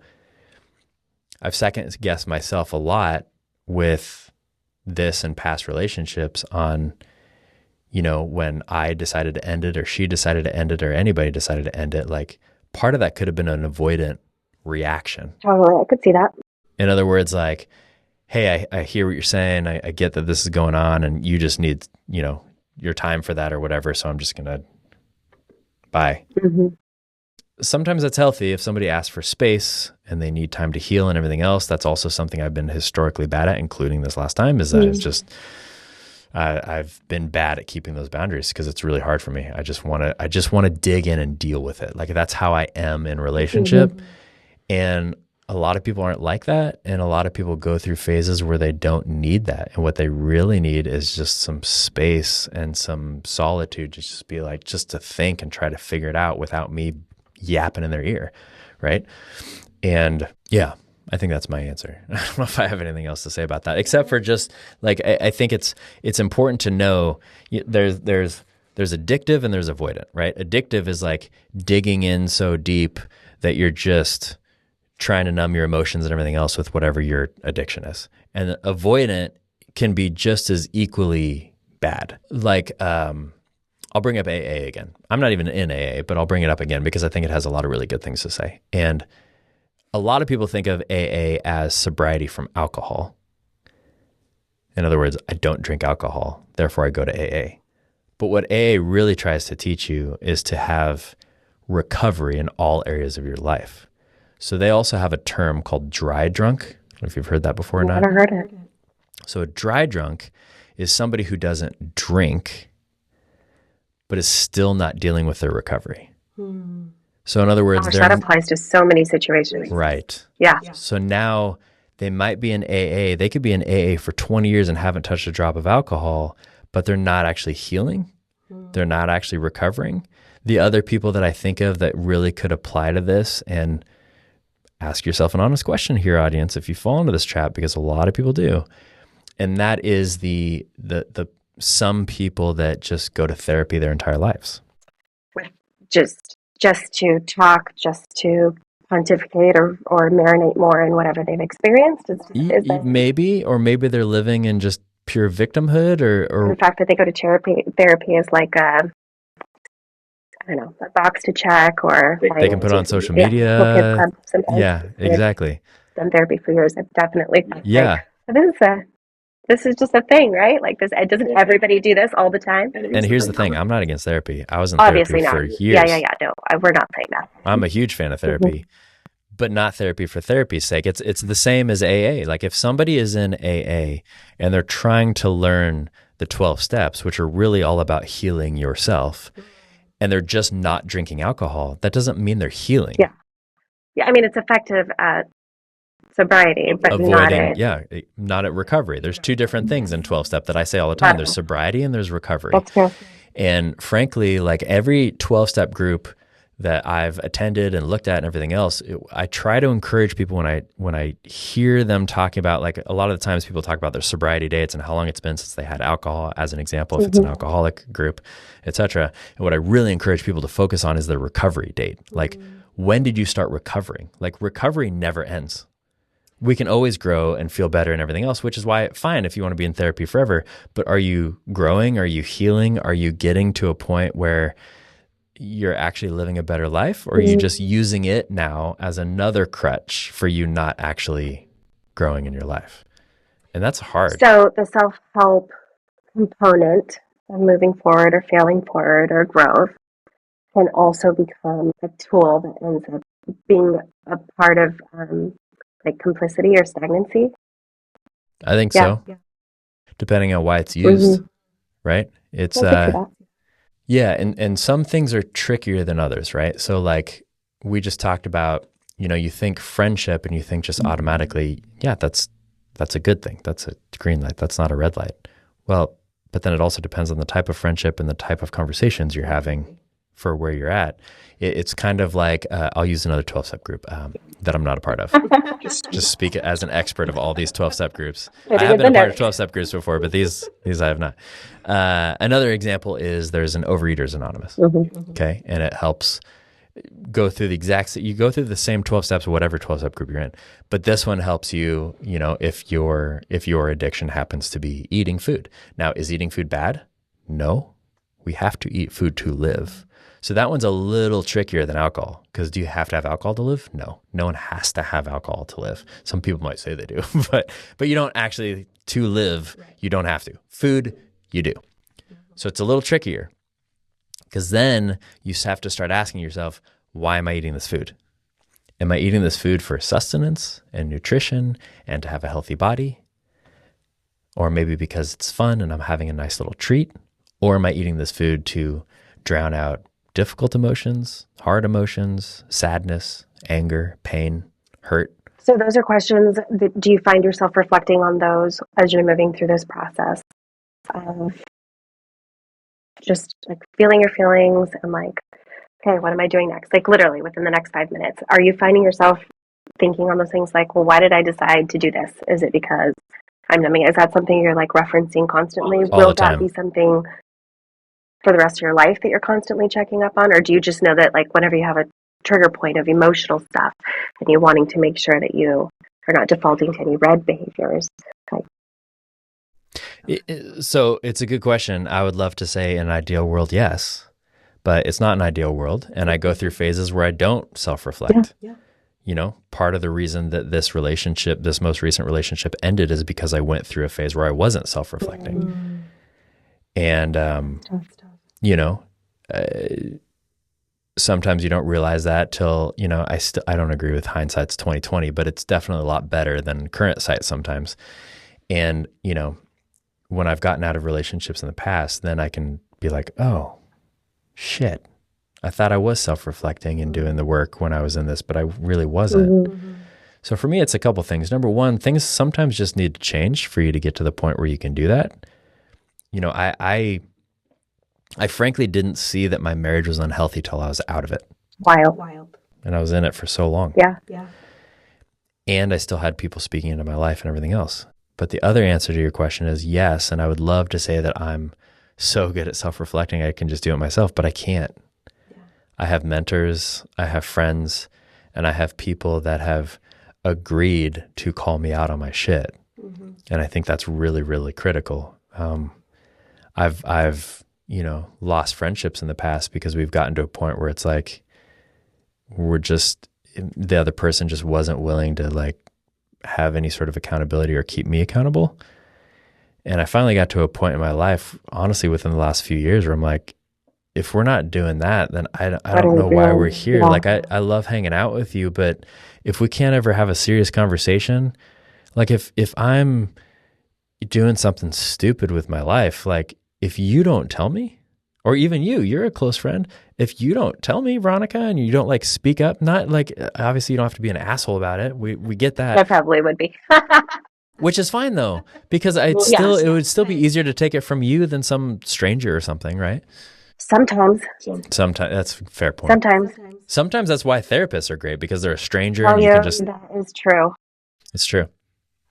I've second guessed myself a lot with this and past relationships on, you know, when I decided to end it or she decided to end it or anybody decided to end it, like part of that could have been an avoidant reaction. Totally. I could see that. In other words, like, hey, I hear what you're saying. I get that this is going on and you just need, you know, your time for that or whatever. So I'm just going to bye. Sometimes that's healthy. If somebody asks for space and they need time to heal and everything else, that's also something I've been historically bad at, including this last time, is that it's just, I've been bad at keeping those boundaries because it's really hard for me. I just want to dig in and deal with it. Like that's how I am in relationship. And a lot of people aren't like that. And a lot of people go through phases where they don't need that. And what they really need is just some space and some solitude to just be like, just to think and try to figure it out without me yapping in their ear. Right. And yeah, I think that's my answer. I don't know if I have anything else to say about that, except for just like, I think it's important to know there's addictive and there's avoidant, right? Addictive is like digging in so deep that you're just trying to numb your emotions and everything else with whatever your addiction is. And avoidant can be just as equally bad. Like, I'll bring up AA again. I'm not even in AA, but I'll bring it up again because I think it has a lot of really good things to say. And a lot of people think of AA as sobriety from alcohol. In other words, I don't drink alcohol, therefore I go to AA. But what AA really tries to teach you is to have recovery in all areas of your life. So they also have a term called dry drunk. I don't know if you've heard that before or not. Never heard it. So a dry drunk is somebody who doesn't drink, but is still not dealing with their recovery. So in other words, Gosh, that applies to so many situations. Right. Yeah. So now they might be in AA. They could be in AA for 20 years and haven't touched a drop of alcohol, but they're not actually healing. They're not actually recovering. The other people that I think of that really could apply to this, and ask yourself an honest question here, audience, if you fall into this trap, because a lot of people do, and that is the some people that just go to therapy their entire lives. Just to talk, just to pontificate or marinate more in whatever they've experienced. Is that Maybe, or maybe they're living in just pure victimhood, or the fact that they go to therapy is like a box to check, or they can put on social media. Yeah, exactly. Done therapy for years. I've definitely. Yeah. This is just a thing, right? Like this, doesn't everybody do this all the time? And here's the thing, I'm not against therapy. I was in Obviously therapy not. for years. Yeah. No, we're not saying that. I'm a huge fan of therapy, but not therapy for therapy's sake. It's the same as AA. Like if somebody is in AA and they're trying to learn the 12 steps, which are really all about healing yourself, and they're just not drinking alcohol, that doesn't mean they're healing. Yeah. I mean, it's effective at sobriety, but not at recovery. There's two different things in 12-step that I say all the time. There's sobriety and there's recovery. That's true. And frankly, like every 12-step group that I've attended and looked at and everything else, I try to encourage people when I hear them talking about, like a lot of the times people talk about their sobriety dates and how long it's been since they had alcohol, as an example, if it's an alcoholic group, etc. And what I really encourage people to focus on is their recovery date. Like, when did you start recovering? Like, recovery never ends. We can always grow and feel better and everything else, which is why, fine, if you want to be in therapy forever, but are you growing? Are you healing? Are you getting to a point where you're actually living a better life, or are you just using it now as another crutch for you not actually growing in your life? And that's hard. So the self-help component of moving forward or failing forward or growth can also become a tool that ends up being a part of like complicity or stagnancy. I think so. Yeah. Depending on why it's used, right? It's and some things are trickier than others, right? So like we just talked about, you think friendship and you think just automatically, that's a good thing. That's a green light. That's not a red light. Well, but then it also depends on the type of friendship and the type of conversations you're having for where you're at. It's kind of like, I'll use another 12-step group that I'm not a part of. just speak as an expert of all these 12-step groups. I have been a part of 12-step groups before, but these I have not. Another example is there's an Overeaters Anonymous, okay? And it helps go through you go through the same 12 steps, whatever 12-step group you're in. But this one helps you, if your addiction happens to be eating food. Now, is eating food bad? No. We have to eat food to live. So that one's a little trickier than alcohol, because do you have to have alcohol to live? No. No one has to have alcohol to live. Some people might say they do, but you don't actually, to live, you don't have to. Food, you do. So it's a little trickier, because then you have to start asking yourself, why am I eating this food? Am I eating this food for sustenance and nutrition and to have a healthy body? Or maybe because it's fun and I'm having a nice little treat? Or am I eating this food to drown out difficult emotions, hard emotions, sadness, anger, pain, hurt? So those are questions that, do you find yourself reflecting on those as you're moving through this process of just like feeling your feelings and like, okay, what am I doing next? Like literally within the next 5 minutes, are you finding yourself thinking on those things like, well, why did I decide to do this? Is it because I'm numbing? Is that something you're like referencing constantly? Will that be something for the rest of your life that you're constantly checking up on? Or do you just know that like whenever you have a trigger point of emotional stuff and you're wanting to make sure that you are not defaulting to any red behaviors? So it's a good question. I would love to say in an ideal world, yes, but it's not an ideal world. And I go through phases where I don't self-reflect. part of the reason that this most recent relationship ended is because I went through a phase where I wasn't self-reflecting. And, sometimes you don't realize that till, I don't agree with hindsight's 2020, but it's definitely a lot better than current sight sometimes. And, when I've gotten out of relationships in the past, then I can be like, oh, shit. I thought I was self-reflecting and doing the work when I was in this, but I really wasn't. So for me, it's a couple things. Number one, things sometimes just need to change for you to get to the point where you can do that. I frankly didn't see that my marriage was unhealthy till I was out of it. Wild. And I was in it for so long. Yeah. And I still had people speaking into my life and everything else. But the other answer to your question is yes. And I would love to say that I'm so good at self-reflecting, I can just do it myself, but I can't. Yeah. I have mentors, I have friends, and I have people that have agreed to call me out on my shit. And I think that's really, really critical. I've lost friendships in the past because we've gotten to a point where it's like, the other person just wasn't willing to like have any sort of accountability or keep me accountable. And I finally got to a point in my life, honestly, within the last few years where I'm like, if we're not doing that, then I don't know why we're here. Yeah. Like I love hanging out with you, but if we can't ever have a serious conversation, like if I'm doing something stupid with my life, like if you don't tell me, or even you're a close friend, if you don't tell me, Veronica, and you don't like speak up, not like, obviously you don't have to be an asshole about it. We get that. I probably would be. Which is fine though, because it would still be easier to take it from you than some stranger or something, right? Sometimes that's a fair point. Sometimes that's why therapists are great, because they're a stranger and you can just. That is true. It's true.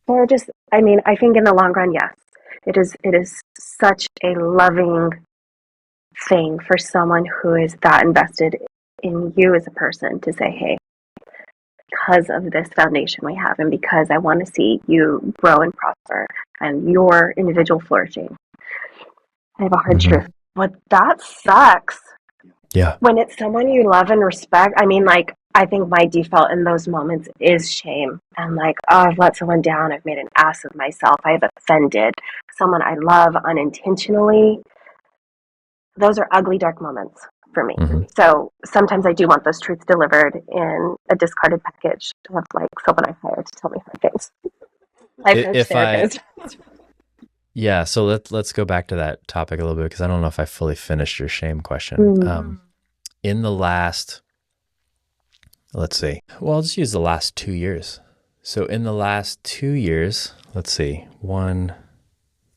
Or just, I think in the long run, yes, it is such a loving thing for someone who is that invested in you as a person to say, hey, because of this foundation we have and because I want to see you grow and prosper and your individual flourishing. I have a hard truth. But that sucks. Yeah. When it's someone you love and respect, I think my default in those moments is shame. And I've let someone down. I've made an ass of myself. I've offended someone I love unintentionally. Those are ugly, dark moments for me. So sometimes I do want those truths delivered in a discarded package of someone I hired to tell me hard things. Yeah, so let's go back to that topic a little bit, because I don't know if I fully finished your shame question. In the last, let's see, well, I'll just use the last 2 years. So in the last 2 years, let's see, 1,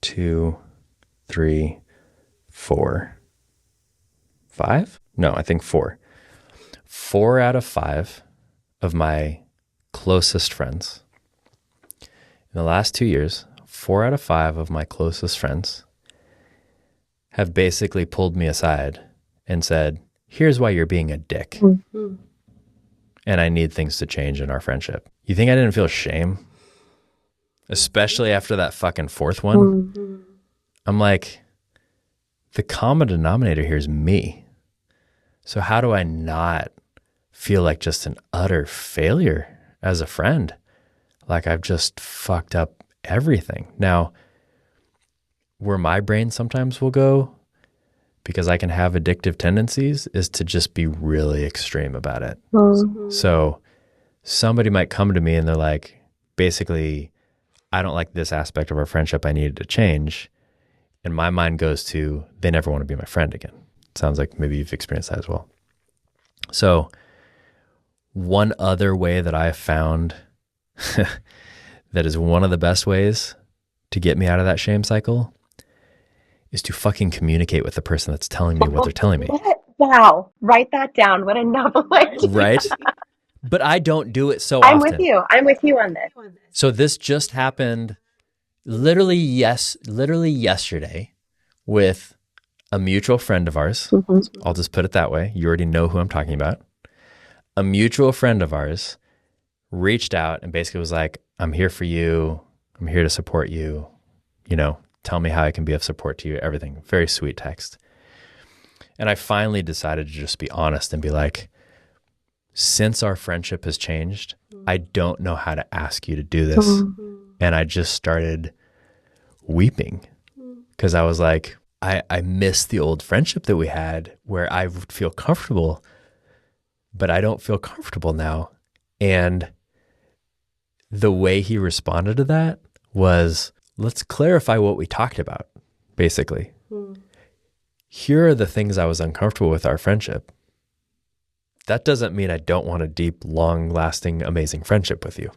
2, 3, 4, 5? No, I think 4. 4 out of 5 of my closest friends in the last 2 years, 4 out of 5 of my closest friends have basically pulled me aside and said, here's why you're being a dick. And I need things to change in our friendship. You think I didn't feel shame? Especially after that fucking 4th one. I'm like, the common denominator here is me. So how do I not feel like just an utter failure as a friend? Like I've just fucked up everything. Now, where my brain sometimes will go, because I can have addictive tendencies, is to just be really extreme about it. So somebody might come to me and they're like, basically, I don't like this aspect of our friendship. I needed to change. And my mind goes to, they never want to be my friend again. Sounds like maybe you've experienced that as well. So one other way that I have found that is one of the best ways to get me out of that shame cycle is to fucking communicate with the person that's telling me what they're telling me. Wow. Write that down. What a novel idea. Right? But I don't do it so often. I'm with you on this. So this just happened literally yesterday with a mutual friend of ours. I'll just put it that way. You already know who I'm talking about. A mutual friend of ours reached out and basically was like, I'm here for you. I'm here to support you. Tell me how I can be of support to you, everything. Very sweet text. And I finally decided to just be honest and be like, since our friendship has changed, I don't know how to ask you to do this. And I just started weeping because I was like, I miss the old friendship that we had where I would feel comfortable, but I don't feel comfortable now. And the way he responded to that was, let's clarify what we talked about, basically. Here are the things I was uncomfortable with our friendship. That doesn't mean I don't want a deep, long-lasting, amazing friendship with you.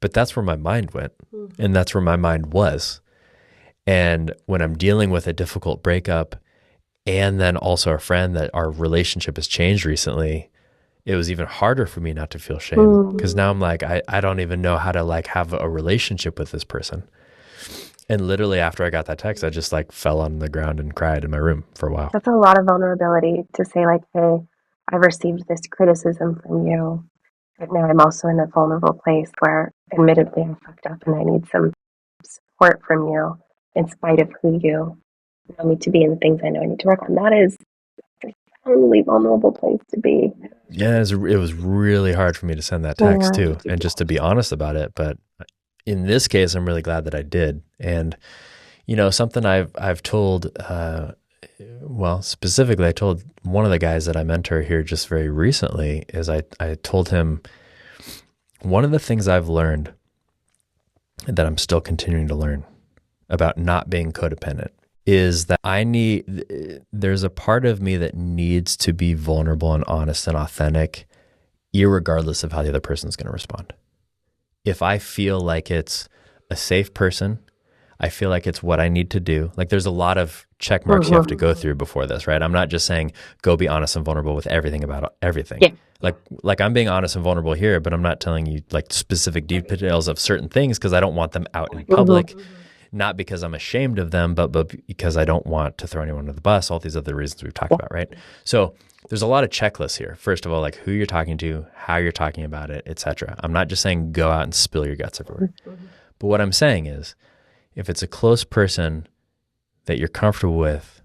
But that's where my mind went, and that's where my mind was. And when I'm dealing with a difficult breakup, and then also a friend that our relationship has changed recently, it was even harder for me not to feel shame, because now I'm like, I don't even know how to like have a relationship with this person. And literally after I got that text, I just like fell on the ground and cried in my room for a while. That's a lot of vulnerability to say like, hey, I've received this criticism from you, but now I'm also in a vulnerable place where admittedly I fucked up and I need some support from you in spite of who you know me to be and the things I know I need to work on. That is a totally vulnerable place to be. Yeah, it was really hard for me to send that text too, and just to be honest about it. But in this case, I'm really glad that I did. And, you know, something I've told, well, specifically, I told one of the guys that I mentor here just very recently is I told him one of the things I've learned that I'm still continuing to learn about not being codependent is that there's a part of me that needs to be vulnerable and honest and authentic, irregardless of how the other person's going to respond. If I feel like it's a safe person, I feel like it's what I need to do. Like there's a lot of check marks you have to go through before this, right? I'm not just saying go be honest and vulnerable with everything about everything. Yeah. Like I'm being honest and vulnerable here, but I'm not telling you like specific details of certain things because I don't want them out in public. Not because I'm ashamed of them, but because I don't want to throw anyone under the bus, all these other reasons we've talked about, right? So there's a lot of checklists here. First of all, like who you're talking to, how you're talking about it, etc. I'm not just saying go out and spill your guts everywhere. But what I'm saying is if it's a close person that you're comfortable with,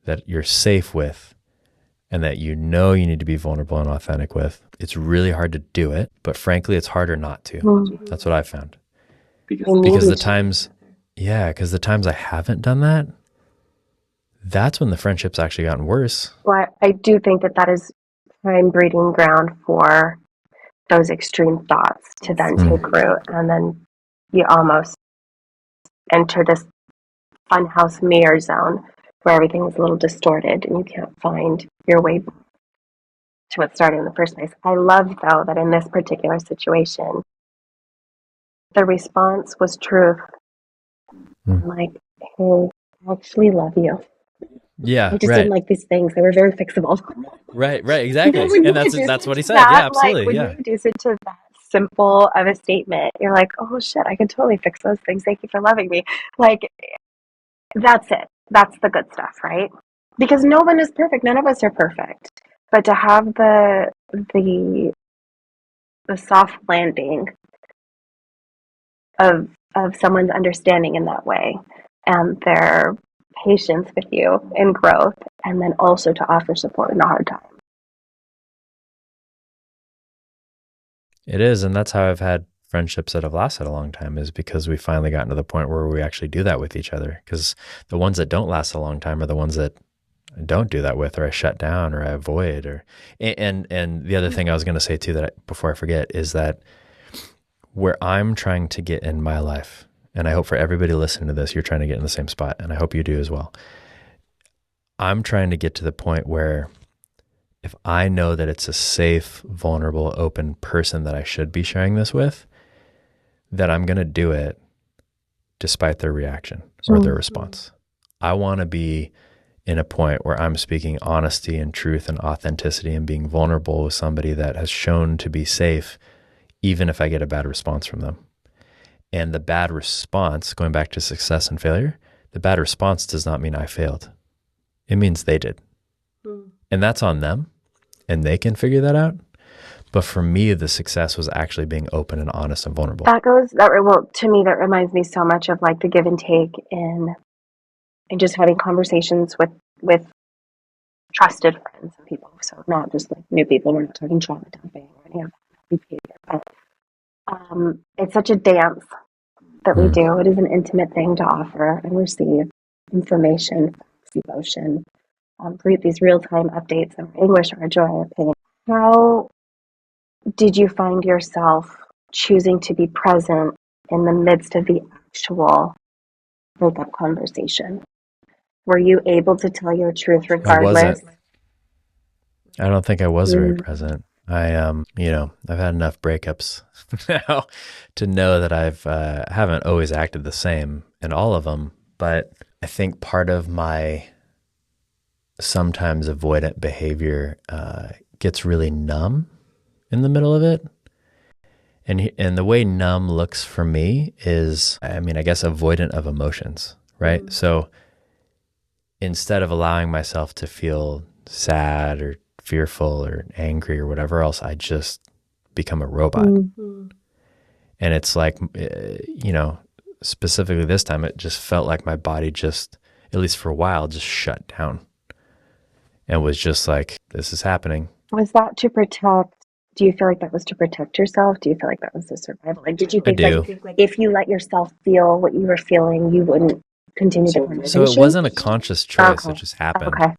that you're safe with, and that you know you need to be vulnerable and authentic with, it's really hard to do it. But frankly, it's harder not to. That's what I found. Because the times I haven't done that, that's when the friendship's actually gotten worse. Well, I do think that is prime breeding ground for those extreme thoughts to then take root, and then you almost enter this funhouse mirror zone where everything is a little distorted and you can't find your way to what started in the first place. I love, though, that in this particular situation, the response was truth. I'm like, hey, I actually love you. Yeah, I just didn't like these things. They were very fixable. Right, exactly. And that's what he said. That, yeah, absolutely. When you reduce it to that simple of a statement, you're like, oh shit, I can totally fix those things. Thank you for loving me. Like, that's it. That's the good stuff, right? Because no one is perfect. None of us are perfect. But to have the soft landing of someone's understanding in that way and their patience with you in growth, and then also to offer support in a hard time. It is, and that's how I've had friendships that have lasted a long time, is because we finally gotten to the point where we actually do that with each other. Because the ones that don't last a long time are the ones that I don't do that with, or I shut down, or I avoid, or and the other thing I was going to say too, before I forget, is that where I'm trying to get in my life, and I hope for everybody listening to this, you're trying to get in the same spot, and I hope you do as well. I'm trying to get to the point where if I know that it's a safe, vulnerable, open person that I should be sharing this with, that I'm going to do it despite their reaction or their response. I want to be in a point where I'm speaking honesty and truth and authenticity and being vulnerable with somebody that has shown to be safe, even if I get a bad response from them. And the bad response, going back to success and failure, the bad response does not mean I failed. It means they did. And that's on them, and they can figure that out. But for me, the success was actually being open and honest and vulnerable. To me, that reminds me so much of like the give and take in just having conversations with trusted friends and people. So not just like new people. We're not talking trauma dumping or any of that behavior. But it's such a dance that we do. It is an intimate thing to offer and receive information, facts, emotion, these real-time updates of anguish or joy or pain. How did you find yourself choosing to be present in the midst of the actual breakup conversation? Were you able to tell your truth regardless? I don't think I was very present. I've had enough breakups now to know that haven't always acted the same in all of them. But I think part of my sometimes avoidant behavior gets really numb in the middle of it. And the way numb looks for me is, I guess avoidant of emotions, right? So instead of allowing myself to feel sad or fearful or angry or whatever else, I just become a robot. And it's like, specifically this time, it just felt like my body just, at least for a while, just shut down and was just like, this is happening. Was that to protect? Do you feel like that was to protect yourself? Do you feel like that was a survival? Like, did you think like if you let yourself feel what you were feeling, you wouldn't continue the conversation? So it wasn't a conscious choice. It just happened. Okay.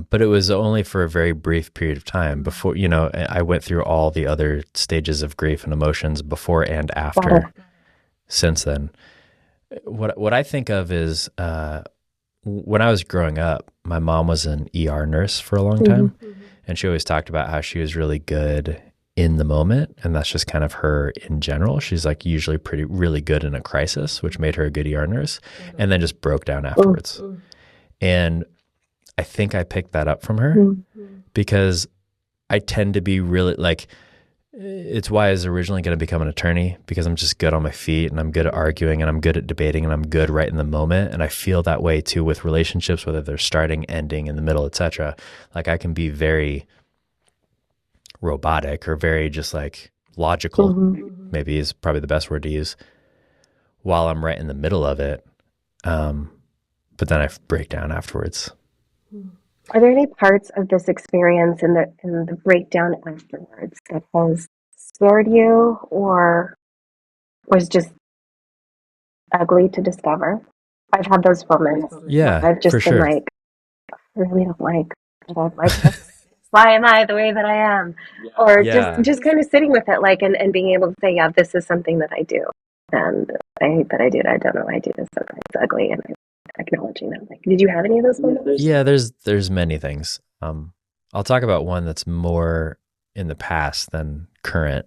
But it was only for a very brief period of time before, I went through all the other stages of grief and emotions before and after since then. What I think of is, when I was growing up, my mom was an ER nurse for a long time. And she always talked about how she was really good in the moment. And that's just kind of her in general. She's like usually really good in a crisis, which made her a good ER nurse, and then just broke down afterwards. And I think I picked that up from her because I tend to be really like, it's why I was originally going to become an attorney, because I'm just good on my feet and I'm good at arguing and I'm good at debating and I'm good right in the moment. And I feel that way too with relationships, whether they're starting, ending, in the middle, etc. Like I can be very robotic or very just like logical, maybe is probably the best word to use, while I'm right in the middle of it. But then I break down afterwards. Are there any parts of this experience in the breakdown afterwards that has scared you or was just ugly to discover? I've had those moments. Yeah, I've just for been sure. like, I really don't like this. Why am I the way that I am? Or just kind of sitting with it, like, and being able to say, yeah, this is something that I do. And I hate that I do it. I don't know why I do this. Sometimes it's ugly, and I'm acknowledging that. Like, did you have any of those moments? Yeah, there's many things. I'll talk about one that's more in the past than current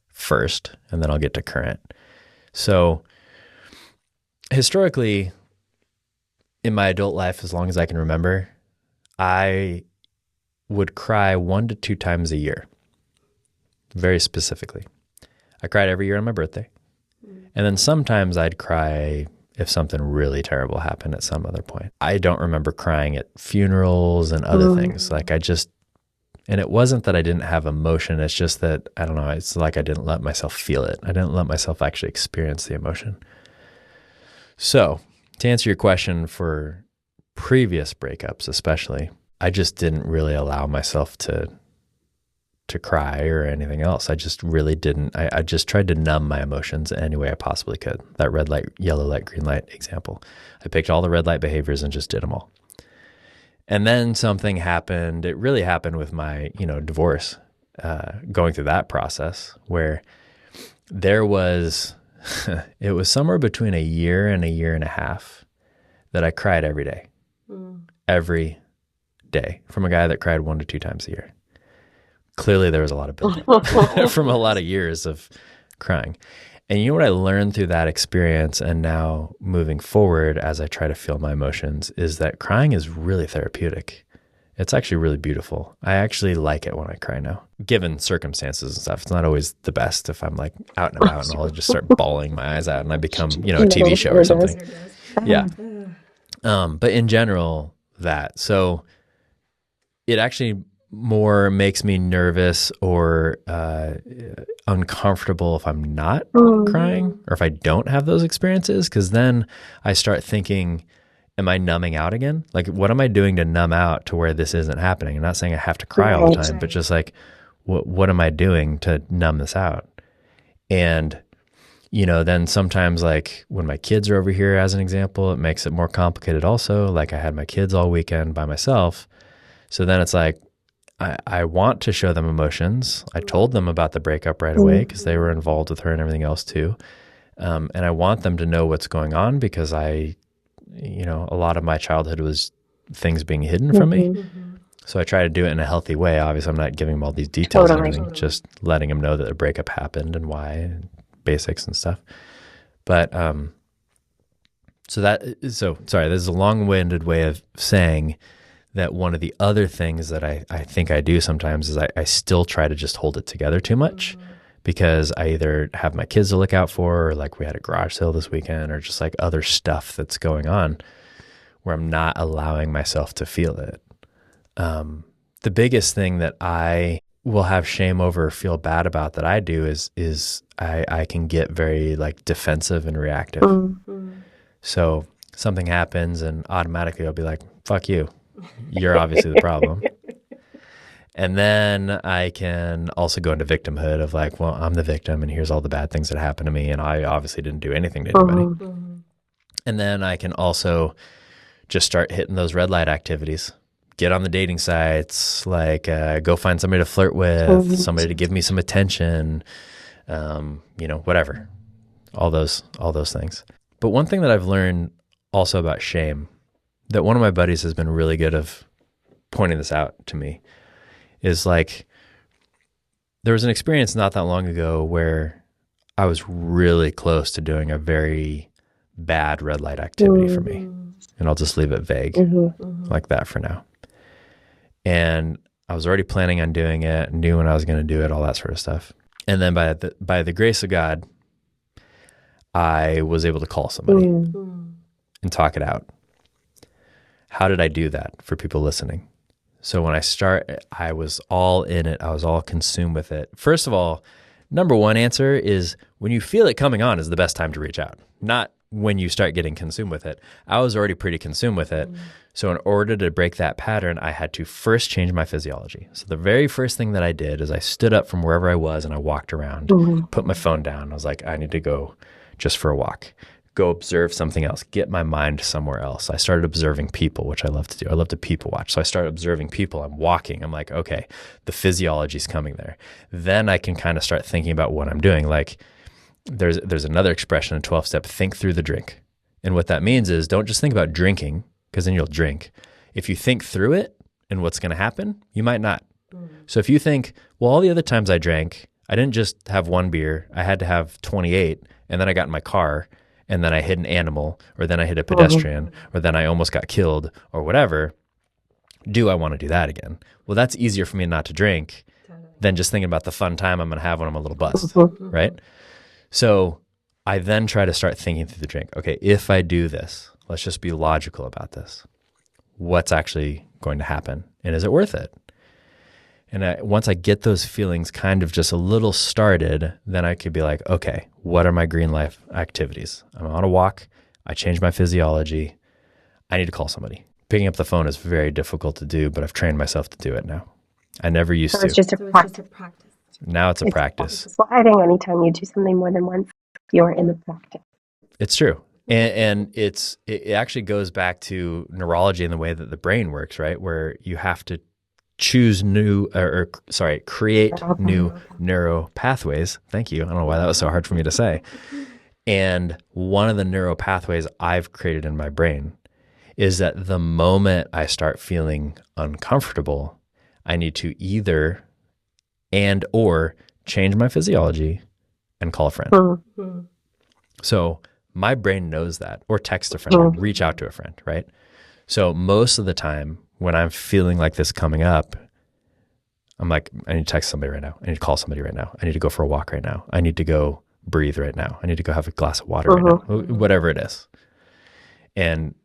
first, and then I'll get to current. So historically, in my adult life, as long as I can remember, I would cry 1 to 2 times a year. Very specifically. I cried every year on my birthday. And then sometimes I'd cry if something really terrible happened at some other point. I don't remember crying at funerals and other things. Like and it wasn't that I didn't have emotion. It's just that, I don't know, it's like I didn't let myself feel it. I didn't let myself actually experience the emotion. So to answer your question, for previous breakups especially, I just didn't really allow myself to cry or anything else. I just really didn't. I just tried to numb my emotions any way I possibly could. That red light, yellow light, green light example. I picked all the red light behaviors and just did them all. And then something happened. It really happened with my, divorce, going through that process where there was, it was somewhere between a year and a half that I cried every day. Every day, from a guy that cried 1 to 2 times a year. Clearly there was a lot of buildup from a lot of years of crying. And you know what I learned through that experience, and now moving forward as I try to feel my emotions, is that crying is really therapeutic. It's actually really beautiful. I actually like it when I cry now, given circumstances and stuff. It's not always the best if I'm like out and about and I'll just start bawling my eyes out and I become, a TV show or something. Yeah. But in general, so it actually more makes me nervous or uncomfortable if I'm not crying or if I don't have those experiences, because then I start thinking am I numbing out again? Like, what am I doing to numb out to where this isn't happening? I'm not saying I have to cry all the time, but just like, what am I doing to numb this out? And, you know, then sometimes like when my kids are over here, as an example, it makes it more complicated also. Like I had my kids all weekend by myself. So then it's like, I want to show them emotions. I told them about the breakup right away because they were involved with her and everything else too. And I want them to know what's going on because a lot of my childhood was things being hidden from me. So I try to do it in a healthy way. Obviously, I'm not giving them all these details and everything, just letting them know that the breakup happened and why, and basics and stuff. But sorry, this is a long-winded way of saying that one of the other things that I think I do sometimes is I still try to just hold it together too much because I either have my kids to look out for, or like we had a garage sale this weekend, or just like other stuff that's going on where I'm not allowing myself to feel it. The biggest thing that I will have shame over or feel bad about that I do is I can get very like defensive and reactive. So something happens and automatically I'll be like, fuck you. You're obviously the problem. And then I can also go into victimhood of like, well, I'm the victim and here's all the bad things that happened to me. And I obviously didn't do anything to anybody. And then I can also just start hitting those red light activities. Get on the dating sites, like go find somebody to flirt with, somebody to give me some attention, whatever, all those things. But one thing that I've learned also about shame, that one of my buddies has been really good of pointing this out to me, is like there was an experience not that long ago where I was really close to doing a very bad red light activity for me. And I'll just leave it vague like that for now. And I was already planning on doing it, knew when I was going to do it, all that sort of stuff. And then by the grace of God, I was able to call somebody and talk it out. How did I do that for people listening? So when I was all in it. I was all consumed with it. First of all, number one answer is when you feel it coming on is the best time to reach out, not when you start getting consumed with it. I was already pretty consumed with it. So in order to break that pattern, I had to first change my physiology. So the very first thing that I did is I stood up from wherever I was and I walked around, put my phone down. I was like, I need to go just for a walk, go observe something else, get my mind somewhere else. I started observing people, which I love to do. I love to people watch. So I started observing people. I'm walking. I'm like, okay, the physiology's coming there. Then I can kind of start thinking about what I'm doing. Like there's another expression in 12-step, think through the drink. And what that means is don't just think about drinking, because then you'll drink. If you think through it and what's going to happen, you might not. So if you think, well, all the other times I drank, I didn't just have one beer. I had to have 28, and then I got in my car, and then I hit an animal, or then I hit a pedestrian, or then I almost got killed, or whatever. Do I want to do that again? Well, that's easier for me not to drink than just thinking about the fun time I'm going to have when I'm a little buzzed, right? So I then try to start thinking through the drink. Okay, if I do this, let's just be logical about this. What's actually going to happen? And is it worth it? And once I get those feelings kind of just a little started, then I could be like, okay, what are my green life activities? I'm on a walk. I changed my physiology. I need to call somebody. Picking up the phone is very difficult to do, but I've trained myself to do it now. I never used to. It's just a practice. Now it's a practice. Well, I think anytime you do something more than once, you're in the practice. It's true. And it actually goes back to neurology and the way that the brain works, right? Where you have to choose create new neuro pathways. Thank you. I don't know why that was so hard for me to say. And one of the neuro pathways I've created in my brain is that the moment I start feeling uncomfortable, I need to either or change my physiology and call a friend. So my brain knows that, or text a friend, or reach out to a friend, right? So most of the time when I'm feeling like this coming up, I'm like, I need to text somebody right now. I need to call somebody right now. I need to go for a walk right now. I need to go breathe right now. I need to go have a glass of water right now, whatever it is. And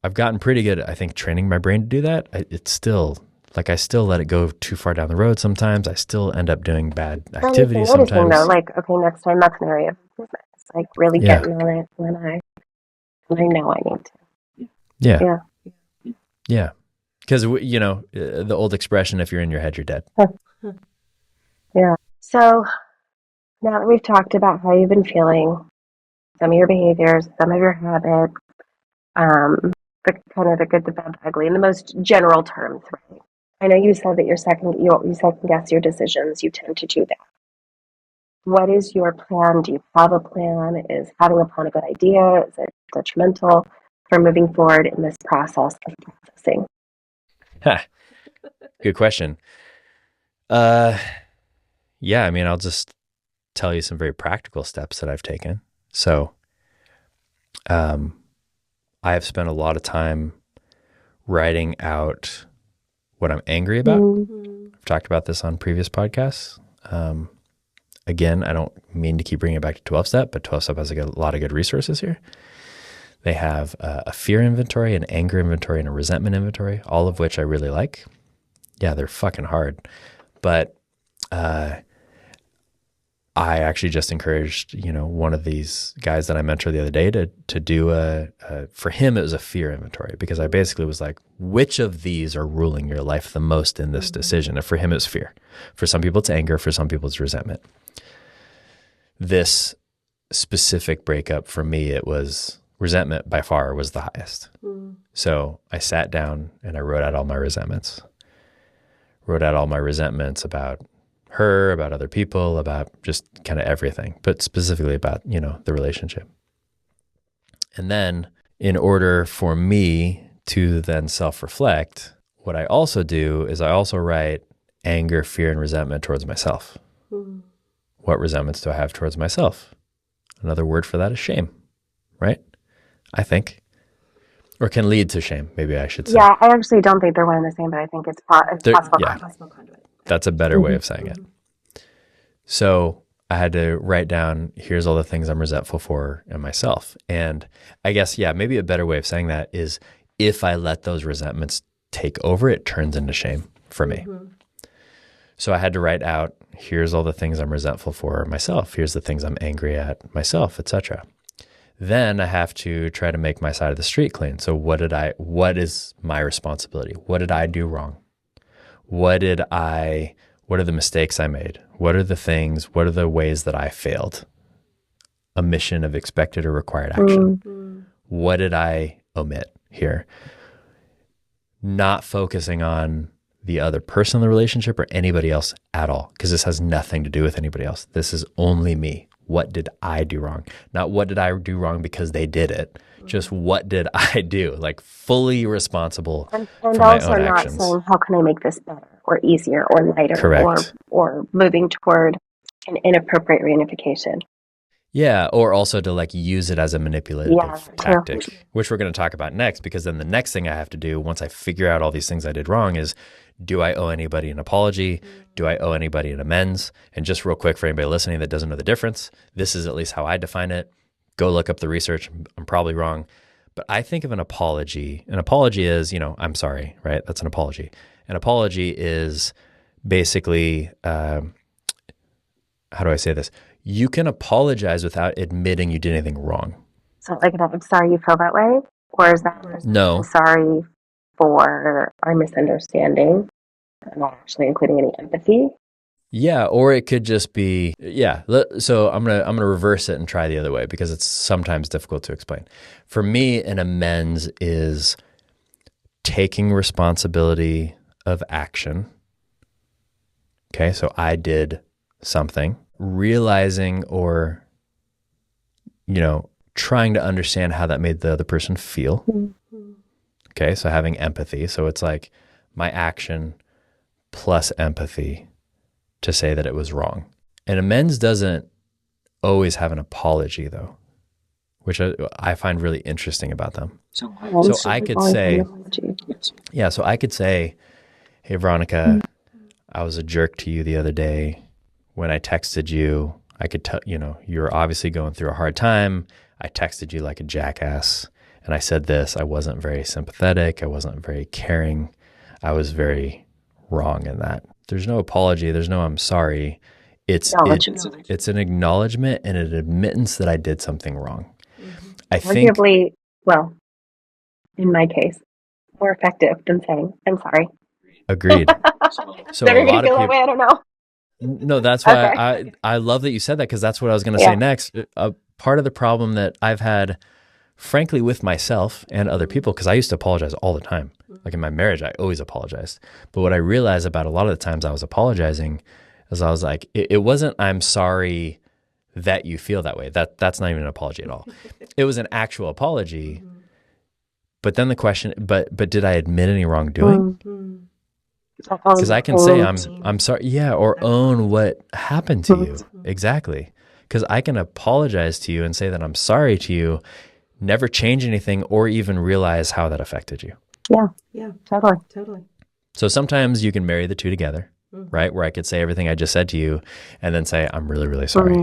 I've gotten pretty good at, I think, training my brain to do that. It's still, like I still let it go too far down the road sometimes. I still end up doing bad activities sometimes. Though, like, okay, next time that's an area of improvement. It's like really getting on it when I know I need to. Yeah. Yeah. Yeah. Because, the old expression, if you're in your head, you're dead. Yeah. So now that we've talked about how you've been feeling, some of your behaviors, some of your habits, the kind of the good, the bad, the ugly, in the most general terms, right? I know you said that you second guess your decisions. You tend to do that. What is your plan? Do you have a plan? Is having a plan a good idea? Is it detrimental for moving forward in this process of processing? Good question. Yeah, I mean, I'll just tell you some very practical steps that I've taken. So, I have spent a lot of time writing out what I'm angry about. I've talked about this on previous podcasts. Again, I don't mean to keep bringing it back to 12-step, but 12-step has a lot of good resources here. They have a fear inventory, an anger inventory, and a resentment inventory, all of which I really like. Yeah, they're fucking hard. But I actually just encouraged, one of these guys that I mentored the other day to do for him, it was a fear inventory, because I basically was like, which of these are ruling your life the most in this decision? And for him, it was fear. For some people, it's anger. For some people, it's resentment. This specific breakup for me, it was resentment by far was the highest. So I sat down and I wrote out all my resentments. Wrote out all my resentments about her, about other people, about just kind of everything, but specifically about, the relationship. And then in order for me to then self-reflect, what I also do is I also write anger, fear, and resentment towards myself. What resentments do I have towards myself? Another word for that is shame, right? I think. Or can lead to shame, maybe I should say. Yeah, I actually don't think they're one and the same, but I think it's possible. Yeah, that's a better way of saying it. So I had to write down, here's all the things I'm resentful for in myself. And I guess, maybe a better way of saying that is if I let those resentments take over, it turns into shame for me. So I had to write out, here's all the things I'm resentful for myself. Here's the things I'm angry at myself, etc. Then I have to try to make my side of the street clean. So what is my responsibility? What did I do wrong? What are the mistakes I made? What are the ways that I failed? Omission of expected or required action. What did I omit here? Not focusing on the other person in the relationship or anybody else at all, because this has nothing to do with anybody else. This is only me. What did I do wrong? Not what did I do wrong because they did it. Just what did I do? Like fully responsible for my own actions. And also not saying, how can I make this better or easier or lighter? Correct. Or moving toward an inappropriate reunification. Yeah, or also to use it as a manipulative tactic, which we're going to talk about next, because then the next thing I have to do once I figure out all these things I did wrong is, do I owe anybody an apology? Do I owe anybody an amends? And just real quick for anybody listening that doesn't know the difference, this is at least how I define it. Go look up the research. I'm probably wrong. But I think of an apology. An apology is, I'm sorry, right? That's an apology. An apology is basically, how do I say this? You can apologize without admitting you did anything wrong. So I'm sorry you feel that way? Or is that No. I'm sorry for our misunderstanding, not actually including any empathy? Yeah, or it could just be, so I'm gonna reverse it and try the other way, because it's sometimes difficult to explain. For me, an amends is taking responsibility of action. Okay, so I did something, realizing or, trying to understand how that made the other person feel. Okay, so having empathy. So it's like my action plus empathy to say that it was wrong. And amends doesn't always have an apology, though, which I find really interesting about them. So I could say, hey, Veronica, I was a jerk to you the other day. When I texted you, I could tell, you were obviously going through a hard time. I texted you like a jackass. And I said this, I wasn't very sympathetic. I wasn't very caring. I was very wrong in that. There's no apology. There's no I'm sorry. It's an acknowledgement and an admittance that I did something wrong. I think in my case, more effective than saying, I'm sorry. Agreed. So Does everybody a lot of feel that people, way? I don't know. no, that's why Okay. I love that you said that, because that's what I was going to say next. A part of the problem that I've had, frankly, with myself and other people, because I used to apologize all the time. Like in my marriage, I always apologized. But what I realized about a lot of the times I was apologizing is I was like, it wasn't, I'm sorry that you feel that way. That's not even an apology at all. It was an actual apology. But then the question, but did I admit any wrongdoing? Because I can say I'm sorry, yeah, or own what happened to you. Exactly. Because I can apologize to you and say that I'm sorry to you, never change anything or even realize how that affected you. Yeah, totally. So sometimes you can marry the two together, right? Where I could say everything I just said to you and then say, I'm really, really sorry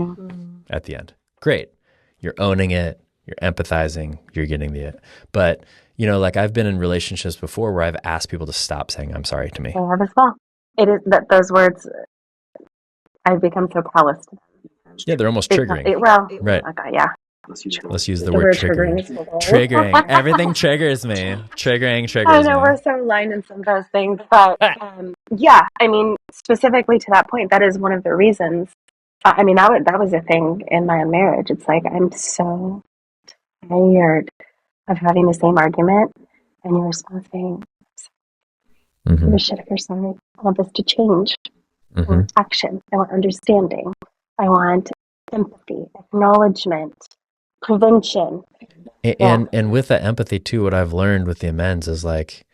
at the end. Great. You're owning it. You're empathizing. You're getting the it. But, like I've been in relationships before where I've asked people to stop saying I'm sorry to me. I have as well. It is that those words, I've become so callous to them. Yeah, they're almost triggering. Right. Okay, yeah. Let's use the word triggering. Triggering. Everything triggers me. Triggering triggers I know me. we're so aligned in some of those things, but yeah, I mean, specifically to that point, that is one of the reasons. I mean, that was a thing in my own marriage. It's like, I'm so tired of having the same argument, and your response being, give a shit if you're sorry. I want this to change. I want action. I want understanding. I want empathy, acknowledgement, prevention. And with that empathy too, what I've learned with the amends is like,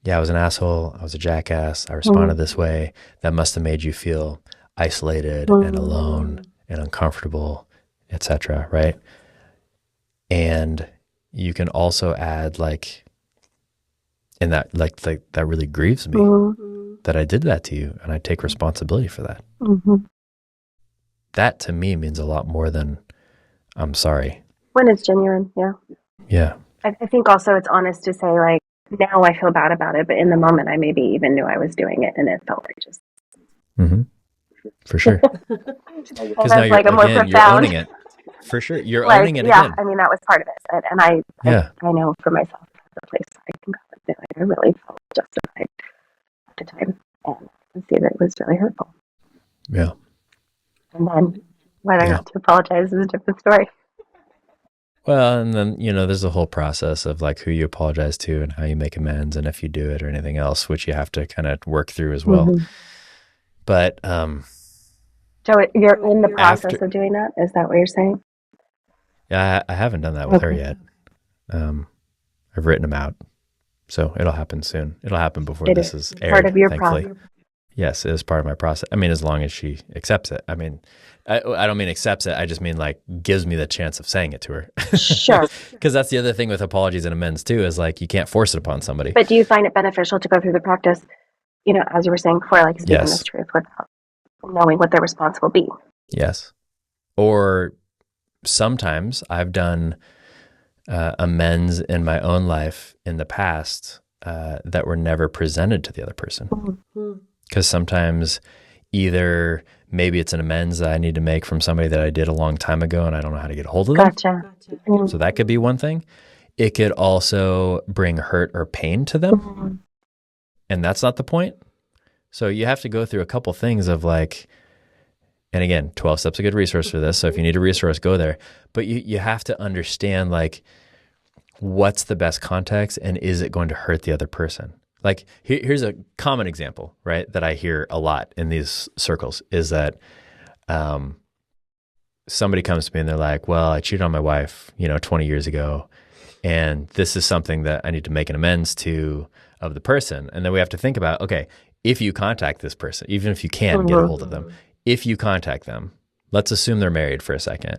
yeah, I was an asshole. I was a jackass. I responded this way. That must have made you feel isolated and alone and uncomfortable, etc. Right? And you can also add like, and that that really grieves me that I did that to you, and I take responsibility for that. That to me means a lot more than I'm sorry. When it's genuine, yeah. Yeah. I think also it's honest to say, like, now I feel bad about it, but in the moment I maybe even knew I was doing it and it felt righteous. For sure. Because now you're, like again, you're owning it. For sure. You're like, owning it yeah, again. I mean, that was part of it. And I know for myself, the place I can go and I really felt justified at the time. And I see that it was really hurtful. Yeah. And then whether or not to apologize is a different story. Well, and then, there's a whole process of like who you apologize to and how you make amends and if you do it or anything else, which you have to kind of work through as well. But, so you're in the process of doing that? Is that what you're saying? Yeah, I haven't done that with her yet. I've written them out. So it'll happen soon. It'll happen before this is aired, part of your thankfully. process. Yes, it is part of my process. I mean, as long as she accepts it. I mean, I don't mean accepts it. I just mean like gives me the chance of saying it to her. Sure. Because that's the other thing with apologies and amends too, is like you can't force it upon somebody. But do you find it beneficial to go through the practice, as you were saying before, like speaking this truth without knowing what their response will be? Yes. Or sometimes I've done amends in my own life in the past that were never presented to the other person. Because sometimes either maybe it's an amends that I need to make from somebody that I did a long time ago and I don't know how to get a hold of them. Gotcha. So that could be one thing. It could also bring hurt or pain to them. And that's not the point. So you have to go through a couple things of like, and again, 12 Steps, a good resource for this. So if you need a resource, go there. But you have to understand like, what's the best context and is it going to hurt the other person? Like here's a common example, right? That I hear a lot in these circles is that somebody comes to me and they're like, well, I cheated on my wife, 20 years ago. And this is something that I need to make an amends to of the person. And then we have to think about, okay, if you contact this person, even if you can't get a hold of them, if you contact them, let's assume they're married for a second.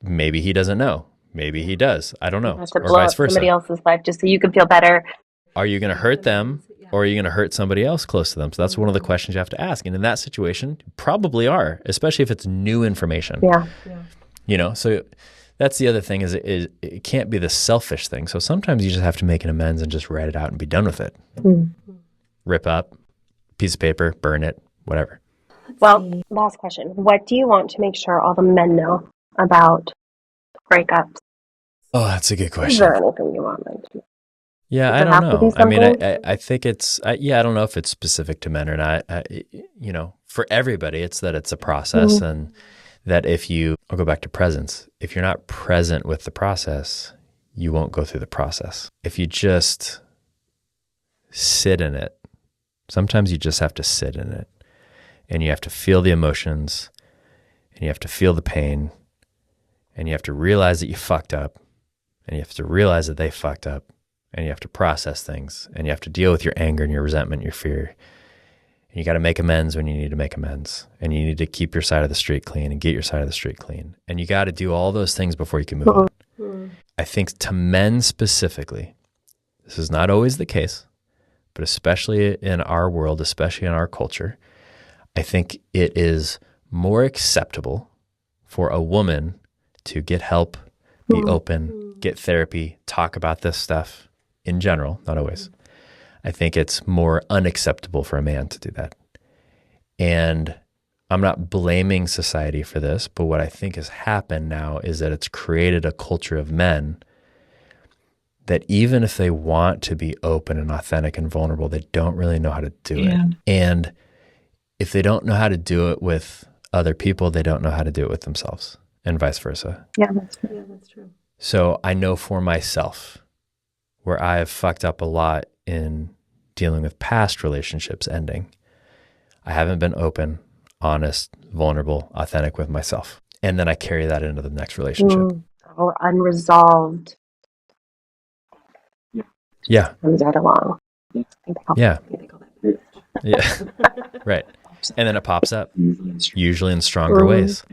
Maybe he doesn't know. Maybe he does. I don't know. Or vice versa. Somebody else's life just so you can feel better. Are you going to hurt them or are you going to hurt somebody else close to them? So that's one of the questions you have to ask. And in that situation, you probably are, especially if it's new information. Yeah. So that's the other thing is it can't be the selfish thing. So sometimes you just have to make an amends and just write it out and be done with it. Rip up, piece of paper, burn it, whatever. Well, last question. What do you want to make sure all the men know about breakups Oh, that's a good Is question. there anything you want mentioned? Yeah, Does I it don't have to be know. I mean, something? I think it's, yeah, I don't know if it's specific to men or not. For everybody, it's that it's a process, and that I'll go back to presence. If you're not present with the process, you won't go through the process. If you just sit in it, sometimes you just have to sit in it, and you have to feel the emotions, and you have to feel the pain, and you have to realize that you fucked up, and you have to realize that they fucked up, and you have to process things, and you have to deal with your anger and your resentment, your fear. And you got to make amends when you need to make amends, and you need to keep your side of the street clean and get your side of the street clean. And you got to do all those things before you can move on. I think to men specifically, this is not always the case, but especially in our world, especially in our culture, I think it is more acceptable for a woman to get help, be open, get therapy, talk about this stuff in general, not always. I think it's more unacceptable for a man to do that. And I'm not blaming society for this, but what I think has happened now is that it's created a culture of men that even if they want to be open and authentic and vulnerable, they don't really know how to do it. And if they don't know how to do it with other people, they don't know how to do it with themselves, and vice versa. Yeah, that's true. Yeah, that's true. So I know for myself where I have fucked up a lot in dealing with past relationships ending. I haven't been open, honest, vulnerable, authentic with myself. And then I carry that into the next relationship. Or unresolved. Yeah. Comes right along. Yeah. Yeah. Right. And then it pops up, usually in stronger ways.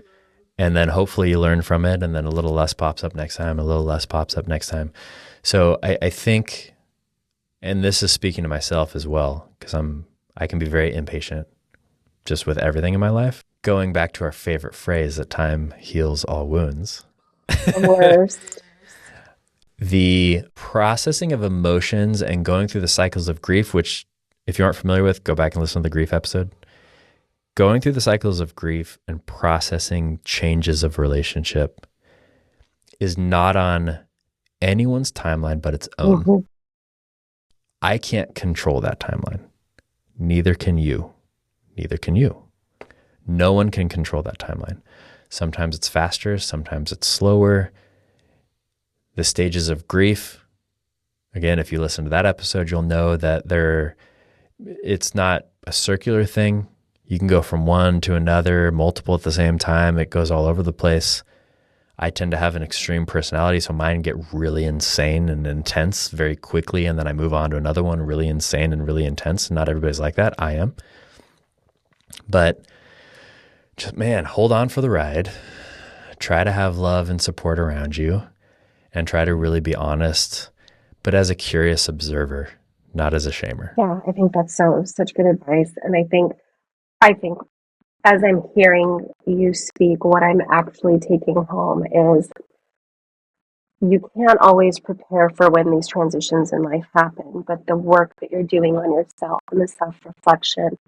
And then hopefully you learn from it, and then a little less pops up next time, a little less pops up next time. So I think, and this is speaking to myself as well, because I can be very impatient just with everything in my life. Going back to our favorite phrase that time heals all wounds. The worst. The processing of emotions and going through the cycles of grief, which if you aren't familiar with, go back and listen to the grief episode. Going through the cycles of grief and processing changes of relationship is not on anyone's timeline but its own. I can't control that timeline. Neither can you. Neither can you. No one can control that timeline. Sometimes it's faster, sometimes it's slower. The stages of grief, again, if you listen to that episode, you'll know that it's not a circular thing. You can go from one to another, multiple at the same time. It goes all over the place. I tend to have an extreme personality, so mine get really insane and intense very quickly, and then I move on to another one, really insane and really intense. Not everybody's like that. I am. But just, man, hold on for the ride. Try to have love and support around you, and try to really be honest, but as a curious observer, not as a shamer. Yeah, I think that's such good advice. And I think as I'm hearing you speak, what I'm actually taking home is you can't always prepare for when these transitions in life happen, but the work that you're doing on yourself and the self-reflection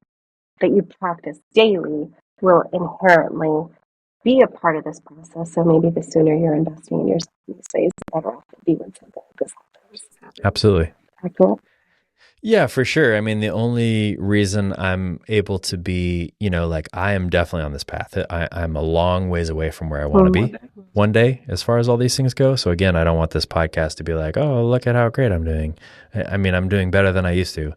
that you practice daily will inherently be a part of this process. So maybe the sooner you're investing in yourself these days, the better off it'll be when something like this happens. Absolutely. Accurate? Yeah, for sure. I mean, the only reason I'm able to be, I am definitely on this path. I'm a long ways away from where I want to be one day as far as all these things go. So again, I don't want this podcast to be like, oh, look at how great I'm doing. I mean, I'm doing better than I used to,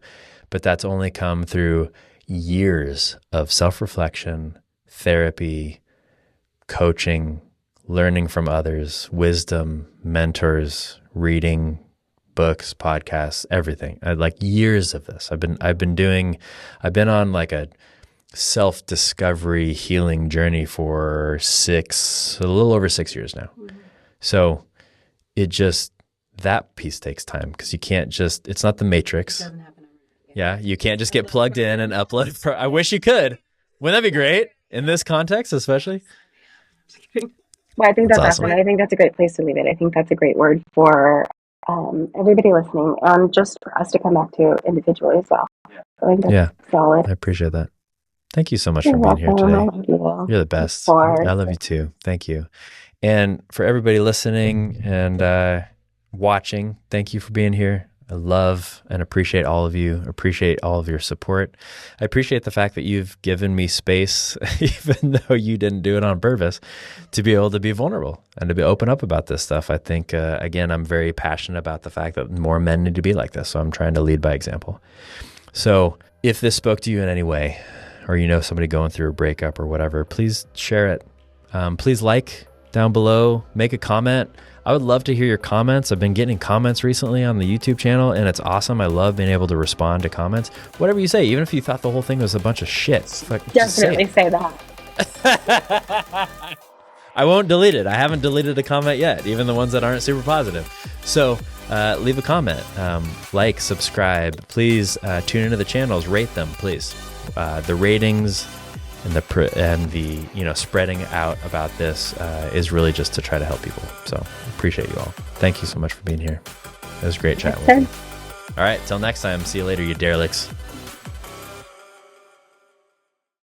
but that's only come through years of self-reflection, therapy, coaching, learning from others, wisdom, mentors, reading, books, podcasts, everything. I like years of this. I've been on like a self-discovery healing journey for a little over 6 years now. So that piece takes time because you can't it's not the Matrix. It doesn't happen every day. Yeah. You can't just get plugged in and upload. I wish you could. Wouldn't that be great in this context, especially? Well, I think that's awesome. I think that's a great place to leave it. I think that's a great word for everybody listening, and just for us to come back to individually as well. I think that's solid. I appreciate that. Thank you so much for being here today. You're the best. I love you too. Thank you. And for everybody listening and watching, thank you for being here. I love and appreciate all of you, appreciate all of your support. I appreciate the fact that you've given me space, even though you didn't do it on purpose, to be able to be vulnerable and to be open up about this stuff. I think, again, I'm very passionate about the fact that more men need to be like this. So I'm trying to lead by example. So if this spoke to you in any way, or you know somebody going through a breakup or whatever, please share it. Please like down below, make a comment. I would love to hear your comments. I've been getting comments recently on the YouTube channel, and it's awesome. I love being able to respond to comments. Whatever you say, even if you thought the whole thing was a bunch of shit. Definitely say that. I won't delete it. I haven't deleted a comment yet, even the ones that aren't super positive. So leave a comment, like, subscribe. Please tune into the channels, rate them, please. The ratings and the spreading out about this is really just to try to help people. So appreciate you all. Thank you so much for being here. It was great chatting with you. All right, till next time. See you later, you derelicts.